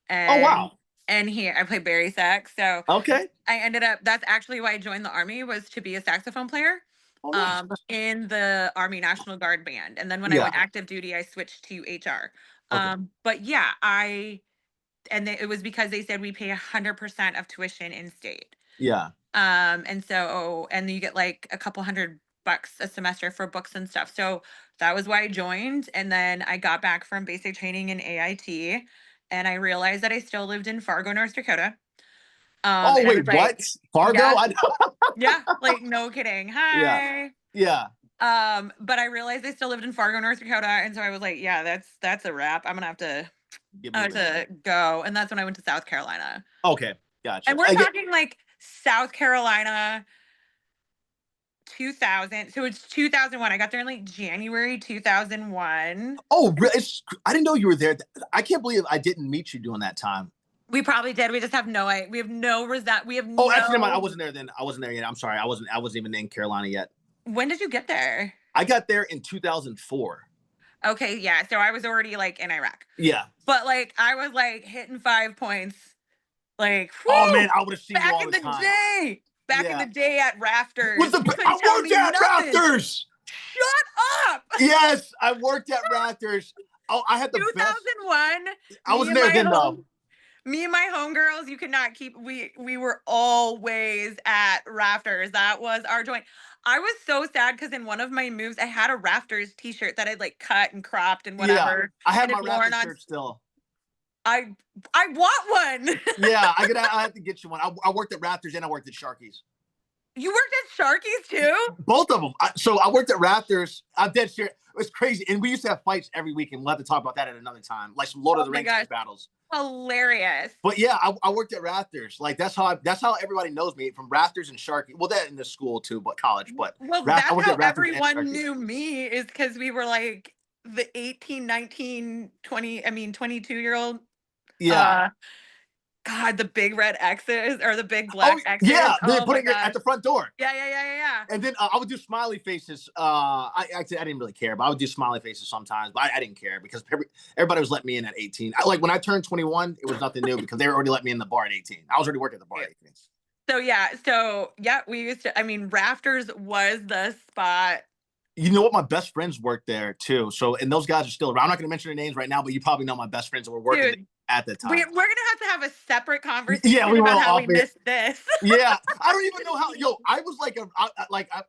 Speaker 1: Oh,
Speaker 2: And
Speaker 1: wow.
Speaker 2: I play bari sax. So
Speaker 1: Okay.
Speaker 2: I ended up that's actually why I joined the Army, was to be a saxophone player
Speaker 1: Oh, nice.
Speaker 2: in the Army National Guard band. And then when I
Speaker 1: Yeah.
Speaker 2: went active duty, I switched to HR.
Speaker 1: Okay.
Speaker 2: But yeah, it was because they said we pay 100% of tuition in state.
Speaker 1: Yeah.
Speaker 2: And you get like a couple $100 a semester for books and stuff. So that was why I joined. And then I got back from basic training in AIT, and I realized that I still lived in Fargo, North Dakota.
Speaker 1: Oh,
Speaker 2: And I was
Speaker 1: wait, what?
Speaker 2: like,
Speaker 1: Fargo?
Speaker 2: yeah, yeah, like no kidding.
Speaker 1: Yeah.
Speaker 2: Hi.
Speaker 1: Yeah.
Speaker 2: But I realized I still lived in Fargo, North Dakota. And so I was like, yeah, that's a wrap.
Speaker 1: Get
Speaker 2: I have
Speaker 1: moving.
Speaker 2: to go. And that's when I went to South Carolina.
Speaker 1: Okay.
Speaker 2: And
Speaker 1: Gotcha.
Speaker 2: we're talking like South Carolina 2000. So it's 2001. I got there in like January 2001.
Speaker 1: Oh, I didn't know you were there. I can't believe I didn't meet you during that time.
Speaker 2: We probably did. We just have no idea. We have no result. We have
Speaker 1: Oh, actually, never mind. I
Speaker 2: no.
Speaker 1: wasn't there then. I wasn't there yet. I'm sorry. I wasn't even in Carolina yet.
Speaker 2: When did you get there?
Speaker 1: I got there in 2004.
Speaker 2: Okay, yeah. So I was already like in Iraq.
Speaker 1: Yeah.
Speaker 2: But like I was like hitting 5 points. Like,
Speaker 1: Oh man,
Speaker 2: whew,
Speaker 1: I would have seen you
Speaker 2: back
Speaker 1: all
Speaker 2: in
Speaker 1: the
Speaker 2: the
Speaker 1: time.
Speaker 2: day. Back in
Speaker 1: Yeah.
Speaker 2: the day at Rafters.
Speaker 1: Was
Speaker 2: You
Speaker 1: I
Speaker 2: couldn't tell
Speaker 1: worked
Speaker 2: me
Speaker 1: at
Speaker 2: nothing.
Speaker 1: Raptors.
Speaker 2: Shut up.
Speaker 1: Yes, I worked at Raptors. Oh, I had the best.
Speaker 2: 2001.
Speaker 1: I
Speaker 2: Me
Speaker 1: wasn't
Speaker 2: and
Speaker 1: there
Speaker 2: my
Speaker 1: then though.
Speaker 2: home Me and my homegirls, you could not keep we were always at Rafters. That was our joint. I was so sad because in one of my moves, I had a Rafters t-shirt that I'd like cut and cropped and
Speaker 1: Yeah,
Speaker 2: whatever
Speaker 1: I have
Speaker 2: and
Speaker 1: my
Speaker 2: had worn
Speaker 1: Raptors
Speaker 2: on.
Speaker 1: shirt still.
Speaker 2: I I want one.
Speaker 1: Yeah, I have to get you one. I worked at Raptors and I worked at Sharkies.
Speaker 2: You worked at Sharky's too?
Speaker 1: Both of them. So I worked at Raptors. I'm dead serious. It was crazy, and we used to have fights every week, and we'll have to talk about that at another time, like some Lord
Speaker 2: Oh
Speaker 1: of the
Speaker 2: my
Speaker 1: Rings
Speaker 2: gosh.
Speaker 1: battles.
Speaker 2: Hilarious.
Speaker 1: But yeah, I worked at Raptors. Like that's how everybody knows me from Raptors and Sharky. Well, that in the school too, but college. But
Speaker 2: Well,
Speaker 1: I
Speaker 2: that's
Speaker 1: worked
Speaker 2: how
Speaker 1: at Raptors and
Speaker 2: everyone
Speaker 1: Sharkies.
Speaker 2: knew me is because we were like the 18, 19, 20, I mean 22-year-old.
Speaker 1: Yeah.
Speaker 2: Uh God, the big red X's or the big
Speaker 1: Oh
Speaker 2: black X's.
Speaker 1: yeah, they
Speaker 2: Oh
Speaker 1: put
Speaker 2: my
Speaker 1: it at
Speaker 2: gosh.
Speaker 1: the front door.
Speaker 2: Yeah, yeah, yeah, yeah, yeah.
Speaker 1: And then I would do smiley faces. I actually I didn't really care, but I would do smiley faces sometimes. But I didn't care because everybody was letting me in at 18. Like when I turned 21, it was nothing new because they were already let me in the bar at 18. I was already working at the bar at 18.
Speaker 2: So yeah, we used to. I mean, Rafters was the spot.
Speaker 1: You know what? My best friends worked there too. So and those guys are still around. I'm not going to mention their names right now, but you probably know my best friends that were working there
Speaker 2: Dude,
Speaker 1: at the
Speaker 2: we're
Speaker 1: time.
Speaker 2: gonna have a separate
Speaker 1: Yeah,
Speaker 2: conversation
Speaker 1: we were
Speaker 2: about
Speaker 1: all
Speaker 2: how
Speaker 1: off
Speaker 2: we
Speaker 1: it.
Speaker 2: missed this.
Speaker 1: Yeah, I don't even know how. Yo, I was like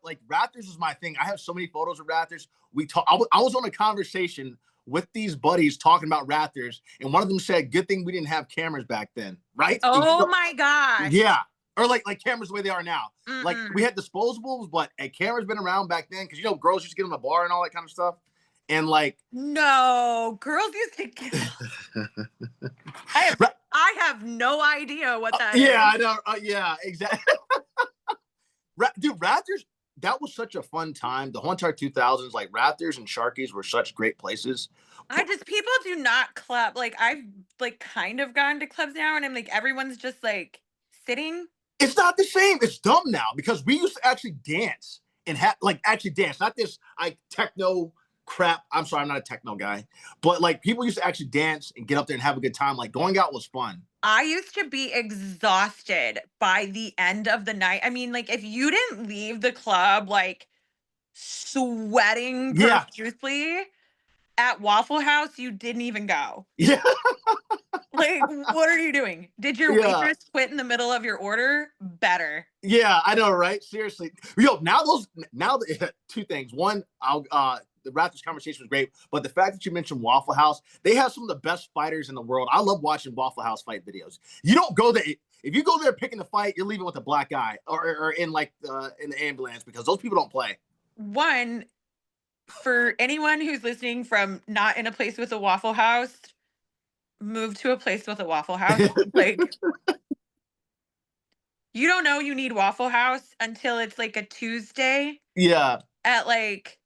Speaker 1: like Raptors is my thing. I have so many photos of Raptors. We talk. I was on a conversation with these buddies talking about Raptors, and one of them said, "Good thing we didn't have cameras back then, right?" And,
Speaker 2: Oh my gosh.
Speaker 1: yeah, or like cameras the way they are now. Like we
Speaker 2: Mm-mm.
Speaker 1: had disposables, but a camera's been around back then because girls used to get in the bar and all that kind of stuff, and like
Speaker 2: No, girls used to get. I have no idea what that
Speaker 1: yeah,
Speaker 2: is.
Speaker 1: I know. Yeah, exactly. Dude, Raptors, that was such a fun time. The whole entire 2000s, like Raptors and Sharkies were such great places.
Speaker 2: People do not club. Like I've like kind of gone to clubs now and I'm like everyone's just like sitting.
Speaker 1: It's not the same. It's dumb now because we used to actually dance and actually dance, not this like techno crap. I'm sorry, I'm not a techno guy, but like people used to actually dance and get up there and have a good time. Like going out was fun.
Speaker 2: I used to be exhausted by the end of the night. I mean, like if you didn't leave the club like sweating
Speaker 1: Yeah.
Speaker 2: profusely at Waffle House, you didn't even go.
Speaker 1: Yeah.
Speaker 2: Like, what are you doing? Did your
Speaker 1: Yeah.
Speaker 2: waitress quit in the middle of your order? Better.
Speaker 1: Yeah, I know, right? Seriously. Yo, now two things. One, the Raptors conversation was great, but the fact that you mentioned Waffle House, they have some of the best fighters in the world. I love watching Waffle House fight videos. You don't go there if you go there picking a fight, you're leaving with a black eye or in like in the ambulance because those people don't play.
Speaker 2: One, for anyone who's listening from not in a place with a Waffle House, move to a place with a Waffle House. Like, you don't know you need Waffle House until it's like a Tuesday
Speaker 1: Yeah.
Speaker 2: at like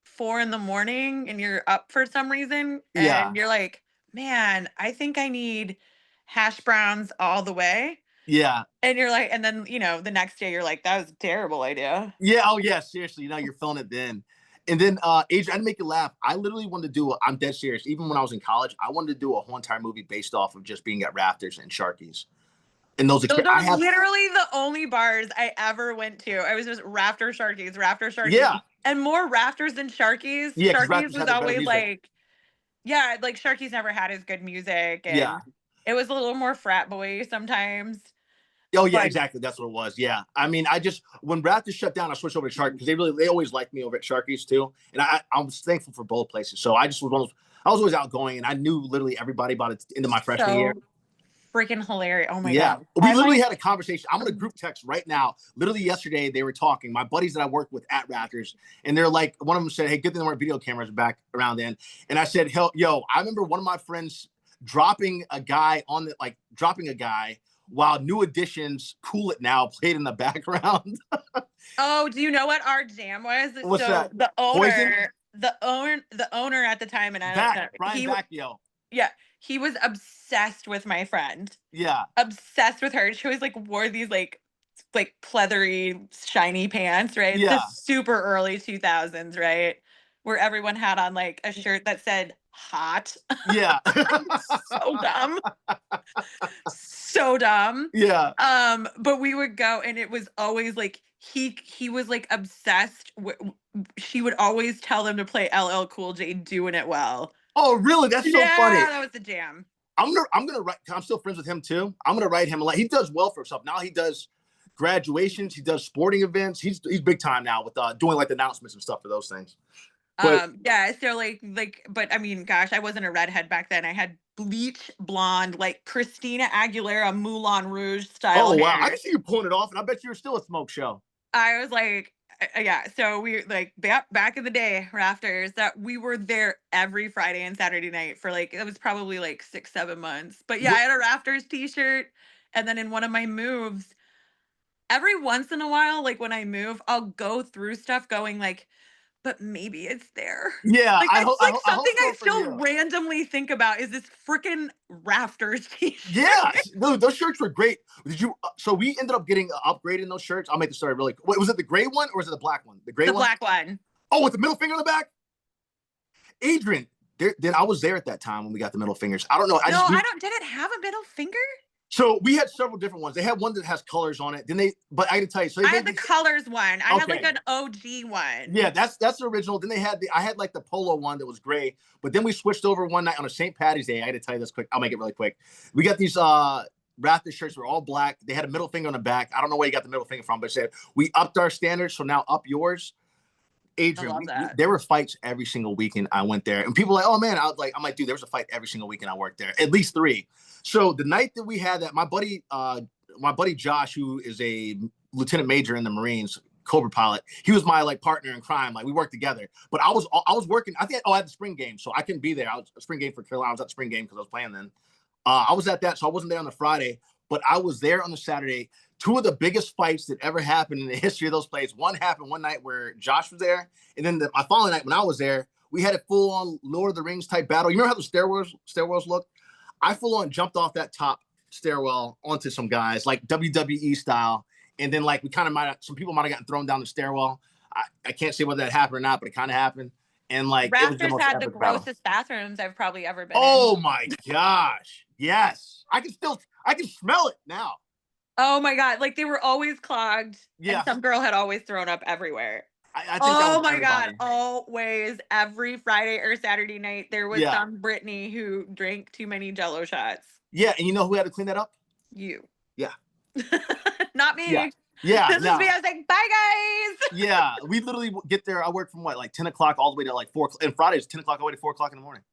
Speaker 2: 4 in the morning and you're up for some reason
Speaker 1: Yeah.
Speaker 2: and you're like, man, I think I need hash browns all the way.
Speaker 1: Yeah.
Speaker 2: And you're like, and then, the next day you're like, that was a terrible idea.
Speaker 1: Yeah. Oh yeah. Seriously, you're feeling it then. And then Adrienne, I'd make you laugh. I literally wanted to do I'm dead serious. Even when I was in college, I wanted to do a whole entire movie based off of just being at Raptors and Sharkies. And those
Speaker 2: Those
Speaker 1: I
Speaker 2: are
Speaker 1: have
Speaker 2: literally the only bars I ever went to. I was just Rafter Sharkies, Rafter Sharkies.
Speaker 1: Yeah.
Speaker 2: And more Rafters than Sharkies.
Speaker 1: Yeah, because
Speaker 2: Sharkies
Speaker 1: Raptors
Speaker 2: was
Speaker 1: had the better
Speaker 2: always
Speaker 1: music.
Speaker 2: like, yeah, like Sharkies never had as good music.
Speaker 1: Yeah.
Speaker 2: And it was a little more frat boy sometimes.
Speaker 1: Oh yeah,
Speaker 2: But
Speaker 1: exactly. That's what it was. Yeah. I mean, when Raptors shut down, I switched over to Shark because they always liked me over at Sharkies too. And I was thankful for both places. So I just was one of those, I was always outgoing and I knew literally everybody about it into my freshman year.
Speaker 2: Freaking hilarious. Oh my
Speaker 1: Yeah.
Speaker 2: God.
Speaker 1: We literally had a conversation. I'm in a group text right now. Literally yesterday, they were talking, my buddies that I work with at Raptors, and they're like, one of them said, hey, good thing there weren't video cameras back around then. And I said, hell, yo, I remember one of my friends dropping a guy while New Edition's Cool It Now played in the background.
Speaker 2: Oh, do you know what our jam was?
Speaker 1: What's that?
Speaker 2: The
Speaker 1: Poison?
Speaker 2: the owner at the time, and I don't know.
Speaker 1: Brian Bacchio.
Speaker 2: Yeah, he was obsessed with my friend.
Speaker 1: Yeah.
Speaker 2: Obsessed with her. She always like wore these like pleathery, shiny pants, right?
Speaker 1: Yeah.
Speaker 2: The super early 2000s, right? where everyone had on like a shirt that said hot.
Speaker 1: Yeah.
Speaker 2: So dumb. So dumb.
Speaker 1: Yeah.
Speaker 2: But we would go and it was always like he was like obsessed with, she would always tell him to play LL Cool J Doing It Well.
Speaker 1: Oh, really? That's so funny.
Speaker 2: Yeah, that was the jam.
Speaker 1: I'm gonna write. I'm still friends with him too. I'm gonna write him a lot. He does well for himself now. He does graduations. He does sporting events. He's big time now with doing like the announcements and stuff for those things. But
Speaker 2: Yeah, so like, but I mean, gosh, I wasn't a redhead back then. I had bleach blonde, like Christina Aguilera Moulin Rouge style
Speaker 1: oh wow, I
Speaker 2: hair.
Speaker 1: can see you pulling it off, and I bet you're still a smoke show.
Speaker 2: I was like, yeah. So we like back in the day, rafters that we were there every Friday and Saturday night for like it was probably like 6-7 months. But yeah, I
Speaker 1: What?
Speaker 2: had a rafters T-shirt, and then in one of my moves, every once in a while, like when I move, I'll go through stuff, going like, but maybe it's there.
Speaker 1: Yeah,
Speaker 2: Like
Speaker 1: I
Speaker 2: that's
Speaker 1: hope.
Speaker 2: like
Speaker 1: I hope
Speaker 2: something I
Speaker 1: so for
Speaker 2: still
Speaker 1: you.
Speaker 2: randomly think about is this freaking rafters T-shirt.
Speaker 1: Yeah, no, those shirts were great. Did you? So we ended up getting upgraded in those shirts. I'll make the story really. Wait, was it the gray one or was it the black one? The gray
Speaker 2: The
Speaker 1: one.
Speaker 2: black one.
Speaker 1: Oh, with the middle finger on the back. Adrienne, then I was there at that time when we got the middle fingers. I don't know.
Speaker 2: No, I don't. Did it have a middle finger?
Speaker 1: So we had several different ones. They had one that has colors on it. Then but I can tell you. So
Speaker 2: I had the colors one. I had like
Speaker 1: okay.
Speaker 2: an OG one.
Speaker 1: Yeah, that's the original. Then I had like the polo one that was gray. But then we switched over one night on a St. Patty's Day. I had to tell you this quick. I'll make it really quick. We got these Raptor shirts were all black. They had a middle finger on the back. I don't know where you got the middle finger from, but it said we upped our standards, so now up yours. Adrienne, there were fights every single weekend I went there, and people were like, oh man, I'm like, dude, there was a fight every single weekend I worked there, at least 3. So the night that we had that, my buddy Josh, who is a lieutenant major in the Marines, Cobra pilot, he was my like partner in crime. Like we worked together, but I was working. I think I had the spring game, so I couldn't be there. I was a spring game for Carolina. I was at the spring game because I was playing then. I was at that, so I wasn't there on the Friday, but I was there on the Saturday. 2 of the biggest fights that ever happened in the history of those plays. One happened one night where Josh was there, and then my following night when I was there, we had a full-on Lord of the Rings type battle. You remember how the stairwells look? I full-on jumped off that top stairwell onto some guys, like WWE style, and then like some people might have gotten thrown down the stairwell. I can't say whether that happened or not, but it kind of happened. And like
Speaker 2: Rafters had the grossest bathrooms I've probably ever been in.
Speaker 1: Oh my gosh. Yes. I can smell it now.
Speaker 2: Oh my God. Like they were always clogged.
Speaker 1: Yeah.
Speaker 2: And some girl had always thrown up everywhere.
Speaker 1: I think
Speaker 2: oh my God. Always every Friday or Saturday night, there was some Brittany who drank too many Jello shots.
Speaker 1: Yeah. And you know who had to clean that up?
Speaker 2: You.
Speaker 1: Yeah.
Speaker 2: Not me.
Speaker 1: Yeah.
Speaker 2: This is me. I was like, bye guys.
Speaker 1: Yeah. We literally get there. I work from like 10 o'clock all the way to like 4 o'clock. And Fridays, 10 o'clock all the way to 4 o'clock in the morning.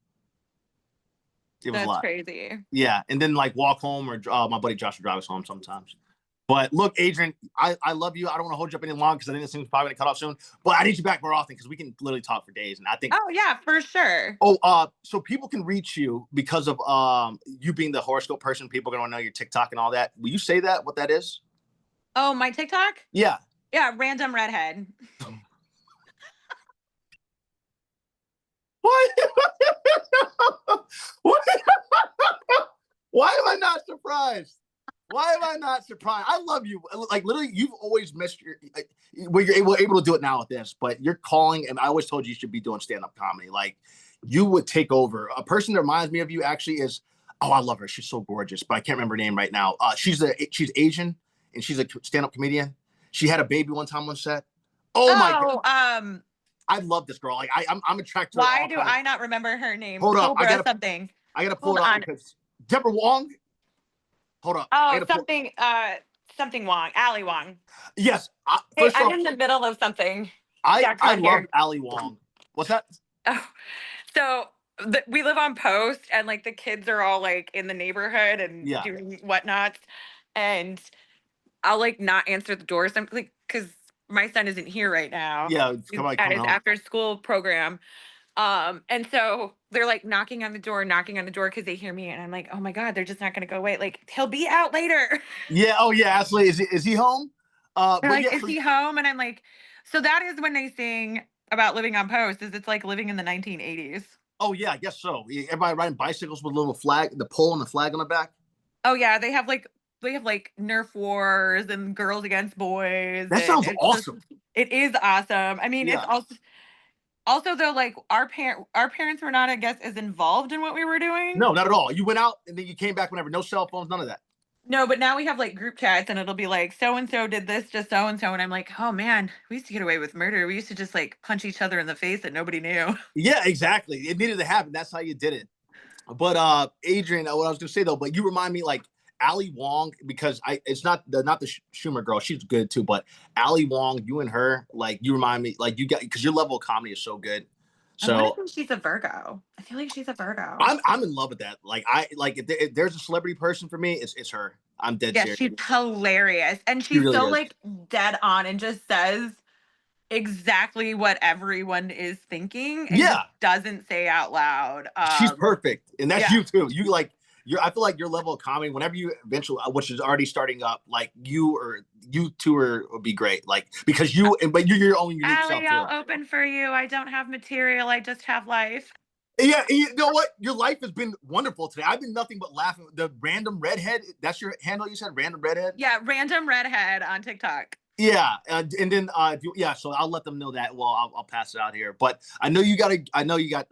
Speaker 1: It was a lot.
Speaker 2: Crazy.
Speaker 1: Yeah. And then like walk home or my buddy Josh would drive us home sometimes. But look, Adrienne, I love you. I don't want to hold you up any longer because I think this thing's probably going to cut off soon. But I need you back more often because we can literally talk for days. And I think.
Speaker 2: Oh, yeah, for sure.
Speaker 1: So people can reach you because of you being the horoscope person. People are going to know your TikTok and all that. Will you say that, what that is?
Speaker 2: Oh, my TikTok?
Speaker 1: Yeah.
Speaker 2: Yeah, random redhead.
Speaker 1: What? What? Why am I not surprised? Why am I not surprised? I love you. Like literally, you've always missed where you're able to do it now with this, but you're calling, and I always told you should be doing stand-up comedy. Like you would take over. A person that reminds me of you actually is, oh, I love her. She's so gorgeous, but I can't remember her name right now. She's Asian and she's a stand-up comedian. She had a baby one time on set. Oh my God. I love this girl. Like I'm attracted to her.
Speaker 2: Why do I not remember her name?
Speaker 1: Hold up.
Speaker 2: I gotta
Speaker 1: pull it up because Deborah Wong. Hold up.
Speaker 2: Oh, something Wong. Ali Wong.
Speaker 1: Yes.
Speaker 2: I'm in the middle of something.
Speaker 1: I love Ali Wong. What's that?
Speaker 2: Oh, so we live on Post, and like the kids are all like in the neighborhood and doing whatnot, and I'll like not answer the door simply because my son isn't here right now.
Speaker 1: Yeah,
Speaker 2: at his after school program. And so they're like knocking on the door because they hear me, and I'm like, oh my God, they're just not gonna go away. Like he'll be out later.
Speaker 1: Yeah. Oh yeah, absolutely. Is he home?
Speaker 2: Is he home? And I'm like, so that is when they sing about living on Post, is it's like living in the 1980s.
Speaker 1: Oh yeah, I guess so. Everybody riding bicycles with a little flag, the pole and the flag on the back.
Speaker 2: Oh yeah, they have like Nerf wars and girls against boys.
Speaker 1: That sounds awesome.
Speaker 2: It is awesome. I mean, it's Also, though, like our parents were not, I guess, as involved in what we were doing.
Speaker 1: No, not at all. You went out and then you came back whenever. No cell phones, none of that.
Speaker 2: No, but now we have like group chats and it'll be like so and so did this to so and so, and I'm like, oh man, we used to get away with murder. We used to just like punch each other in the face and nobody knew.
Speaker 1: Yeah, exactly. It needed to happen. That's how you did it. But Adrian, what I was gonna say though, but you remind me like Ali Wong, because it's not the Schumer girl, she's good too, but Ali Wong, you and her, like you remind me, like you got, because your level of comedy is so good.
Speaker 2: I want to
Speaker 1: So
Speaker 2: think she's a Virgo. I feel like she's a Virgo.
Speaker 1: I'm in love with that. Like if there's a celebrity person for me, it's her. I'm dead
Speaker 2: Yeah,
Speaker 1: serious.
Speaker 2: she's hilarious. And
Speaker 1: She
Speaker 2: she's
Speaker 1: really
Speaker 2: so
Speaker 1: is.
Speaker 2: like dead on and just says exactly what everyone is thinking and just
Speaker 1: Yeah,
Speaker 2: doesn't say out loud.
Speaker 1: she's perfect, and that's
Speaker 2: Yeah.
Speaker 1: you too. You like I feel like your level of comedy, whenever you eventually, which is already starting up, like you two will be great. Like because but you're your own unique self
Speaker 2: Allie,
Speaker 1: too.
Speaker 2: I'll open for you. I don't have material. I just have life.
Speaker 1: Yeah, you know what? Your life has been wonderful today. I've been nothing but laughing. The random redhead, that's your handle, you said? Random redhead?
Speaker 2: Yeah, random redhead on TikTok.
Speaker 1: Yeah. And then yeah, so I'll let them know that. Well, I'll pass it out here. But I know you got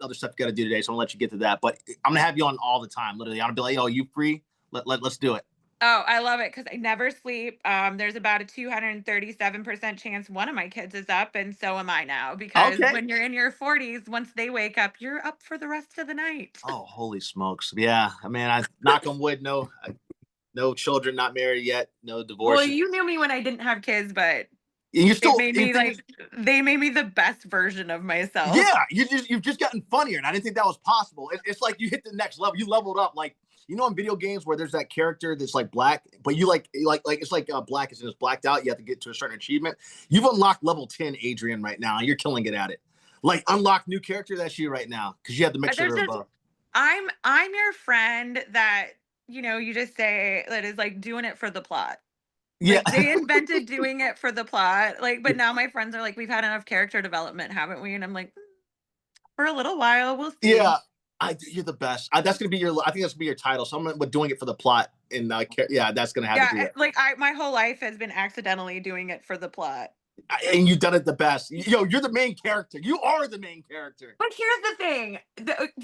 Speaker 1: other stuff you gotta do today, so I'm gonna let you get to that. But I'm gonna have you on all the time, literally. I'm gonna be like, oh, you free? Let's do it.
Speaker 2: Oh, I love it because I never sleep. There's about a 237% chance one of my kids is up, and so am I now. Because
Speaker 1: Okay.
Speaker 2: when you're in your 40s, once they wake up, you're up for the rest of the night.
Speaker 1: Oh, holy smokes. Yeah. I mean, I knock on wood, no children, not married yet, no
Speaker 2: Well,
Speaker 1: divorces.
Speaker 2: you knew me when I didn't have kids, but
Speaker 1: And you're
Speaker 2: it
Speaker 1: still
Speaker 2: made me like they made me the best version of myself.
Speaker 1: yeah, you've just gotten funnier, and I didn't think that was possible. It's like you hit the next level. You leveled up, like in video games where there's that character that's like black, but you like it's like black is blacked out. You have to get to a certain achievement. You've unlocked level 10, Adrienne, right now, and you're killing it at it. Like unlock new character, that's you right now because you have the mixture
Speaker 2: There's
Speaker 1: of.
Speaker 2: just I'm your friend that you just say that is like doing it for the plot.
Speaker 1: Yeah,
Speaker 2: Like they invented doing it for the plot. Like, but now my friends are like, we've had enough character development, haven't we? And I'm like, for a little while, we'll see.
Speaker 1: yeah. You're the best. That's gonna be your. I think that's gonna be your title. Someone with doing it for the plot, and yeah, that's gonna have to
Speaker 2: Yeah,
Speaker 1: be it.
Speaker 2: like my whole life has been accidentally doing it for the plot.
Speaker 1: And you've done it the best. Yo, you're the main character. You are the main character.
Speaker 2: But here's the thing.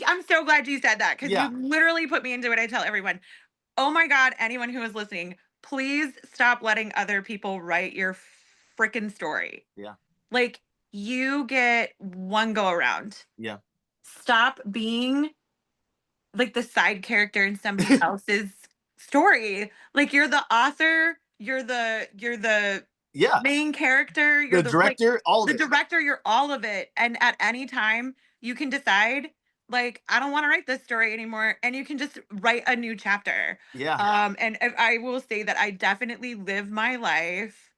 Speaker 2: I'm so glad you said that because
Speaker 1: Yeah.
Speaker 2: you literally put me into it. I tell everyone, oh my God, anyone who is listening, please stop letting other people write your freaking story.
Speaker 1: Yeah.
Speaker 2: Like you get one go around.
Speaker 1: Yeah.
Speaker 2: Stop being like the side character in somebody else's story. Like you're the author, you're the
Speaker 1: Yeah.
Speaker 2: main character, you're
Speaker 1: The
Speaker 2: the like
Speaker 1: director, all of
Speaker 2: the
Speaker 1: it.
Speaker 2: director, you're all of it. And at any time you can decide like I don't want to write this story anymore and you can just write a new chapter.
Speaker 1: Yeah.
Speaker 2: And I will say that I definitely live my life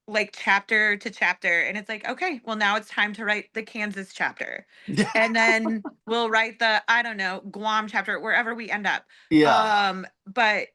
Speaker 2: like chapter to chapter and it's like okay well now it's time to write the Kansas chapter
Speaker 1: Yeah.
Speaker 2: and then we'll write the I don't know Guam chapter wherever we end up
Speaker 1: Yeah.
Speaker 2: but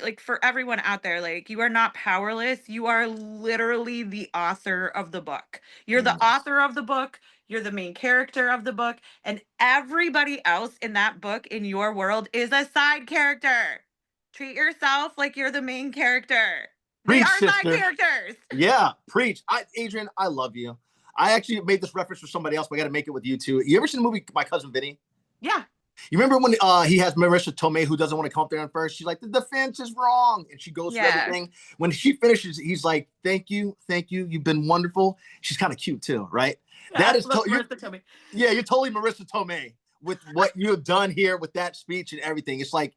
Speaker 2: like for everyone out there like you are not powerless, you are literally the author of the book, you're the
Speaker 1: Yes.
Speaker 2: author of the book, you're the main character of the book, and everybody else in that book in your world is a side character. Treat yourself like you're the main character. They
Speaker 1: Preach,
Speaker 2: are side
Speaker 1: sister.
Speaker 2: characters.
Speaker 1: Yeah. Preach. Adrienne, I love you. I actually made this reference for somebody else, but I got to make it with you too. You ever seen the movie My Cousin Vinny?
Speaker 2: Yeah.
Speaker 1: You remember when he has Marissa Tomei who doesn't want to come up there first? She's like, the defense is wrong. And she goes through everything. When she finishes, he's like, thank you. You've been wonderful. She's kind of cute too, right?
Speaker 2: Yeah,
Speaker 1: That is
Speaker 2: Marissa Tomei.
Speaker 1: Yeah, you're totally Marissa Tomei with what you have done here with that speech and everything. It's like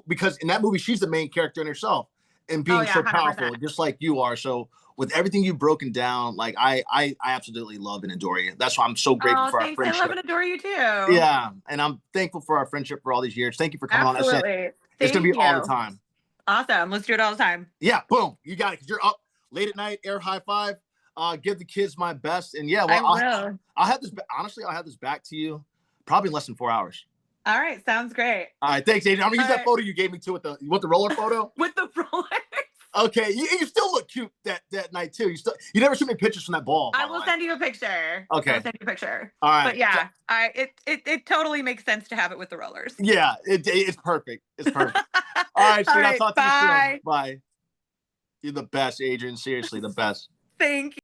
Speaker 1: because in that movie, she's the main character in herself and being so
Speaker 2: 100%.
Speaker 1: powerful, just like you are. So with everything you've broken down, like I absolutely love and adore you. That's why I'm so grateful for our friendship.
Speaker 2: I love and adore you too.
Speaker 1: Yeah, and I'm thankful for our friendship for all these years. Thank you for coming on.
Speaker 2: Absolutely.
Speaker 1: It's gonna be all the time.
Speaker 2: Awesome. Let's do it all the time.
Speaker 1: Yeah, boom. You got it. Because you're up late at night, air high five. Give the kids my best. And yeah, well, I'll have this. Honestly, I'll have this back to you probably in less than 4 hours.
Speaker 2: All right, sounds great.
Speaker 1: All right, thanks, Adrienne. I'm gonna use that photo you gave me too with the roller photo.
Speaker 2: With the roller.
Speaker 1: Okay, you still look cute that night too. You never sent me pictures from that ball.
Speaker 2: I will send you a picture.
Speaker 1: Okay.
Speaker 2: I'll send you a picture.
Speaker 1: All right.
Speaker 2: But yeah, it totally makes sense to have it with the rollers.
Speaker 1: Yeah, it's perfect. It's perfect. All right, sweet. I'll talk to you soon. Bye. You're the best, Adrienne. Seriously, the best.
Speaker 2: Thank you.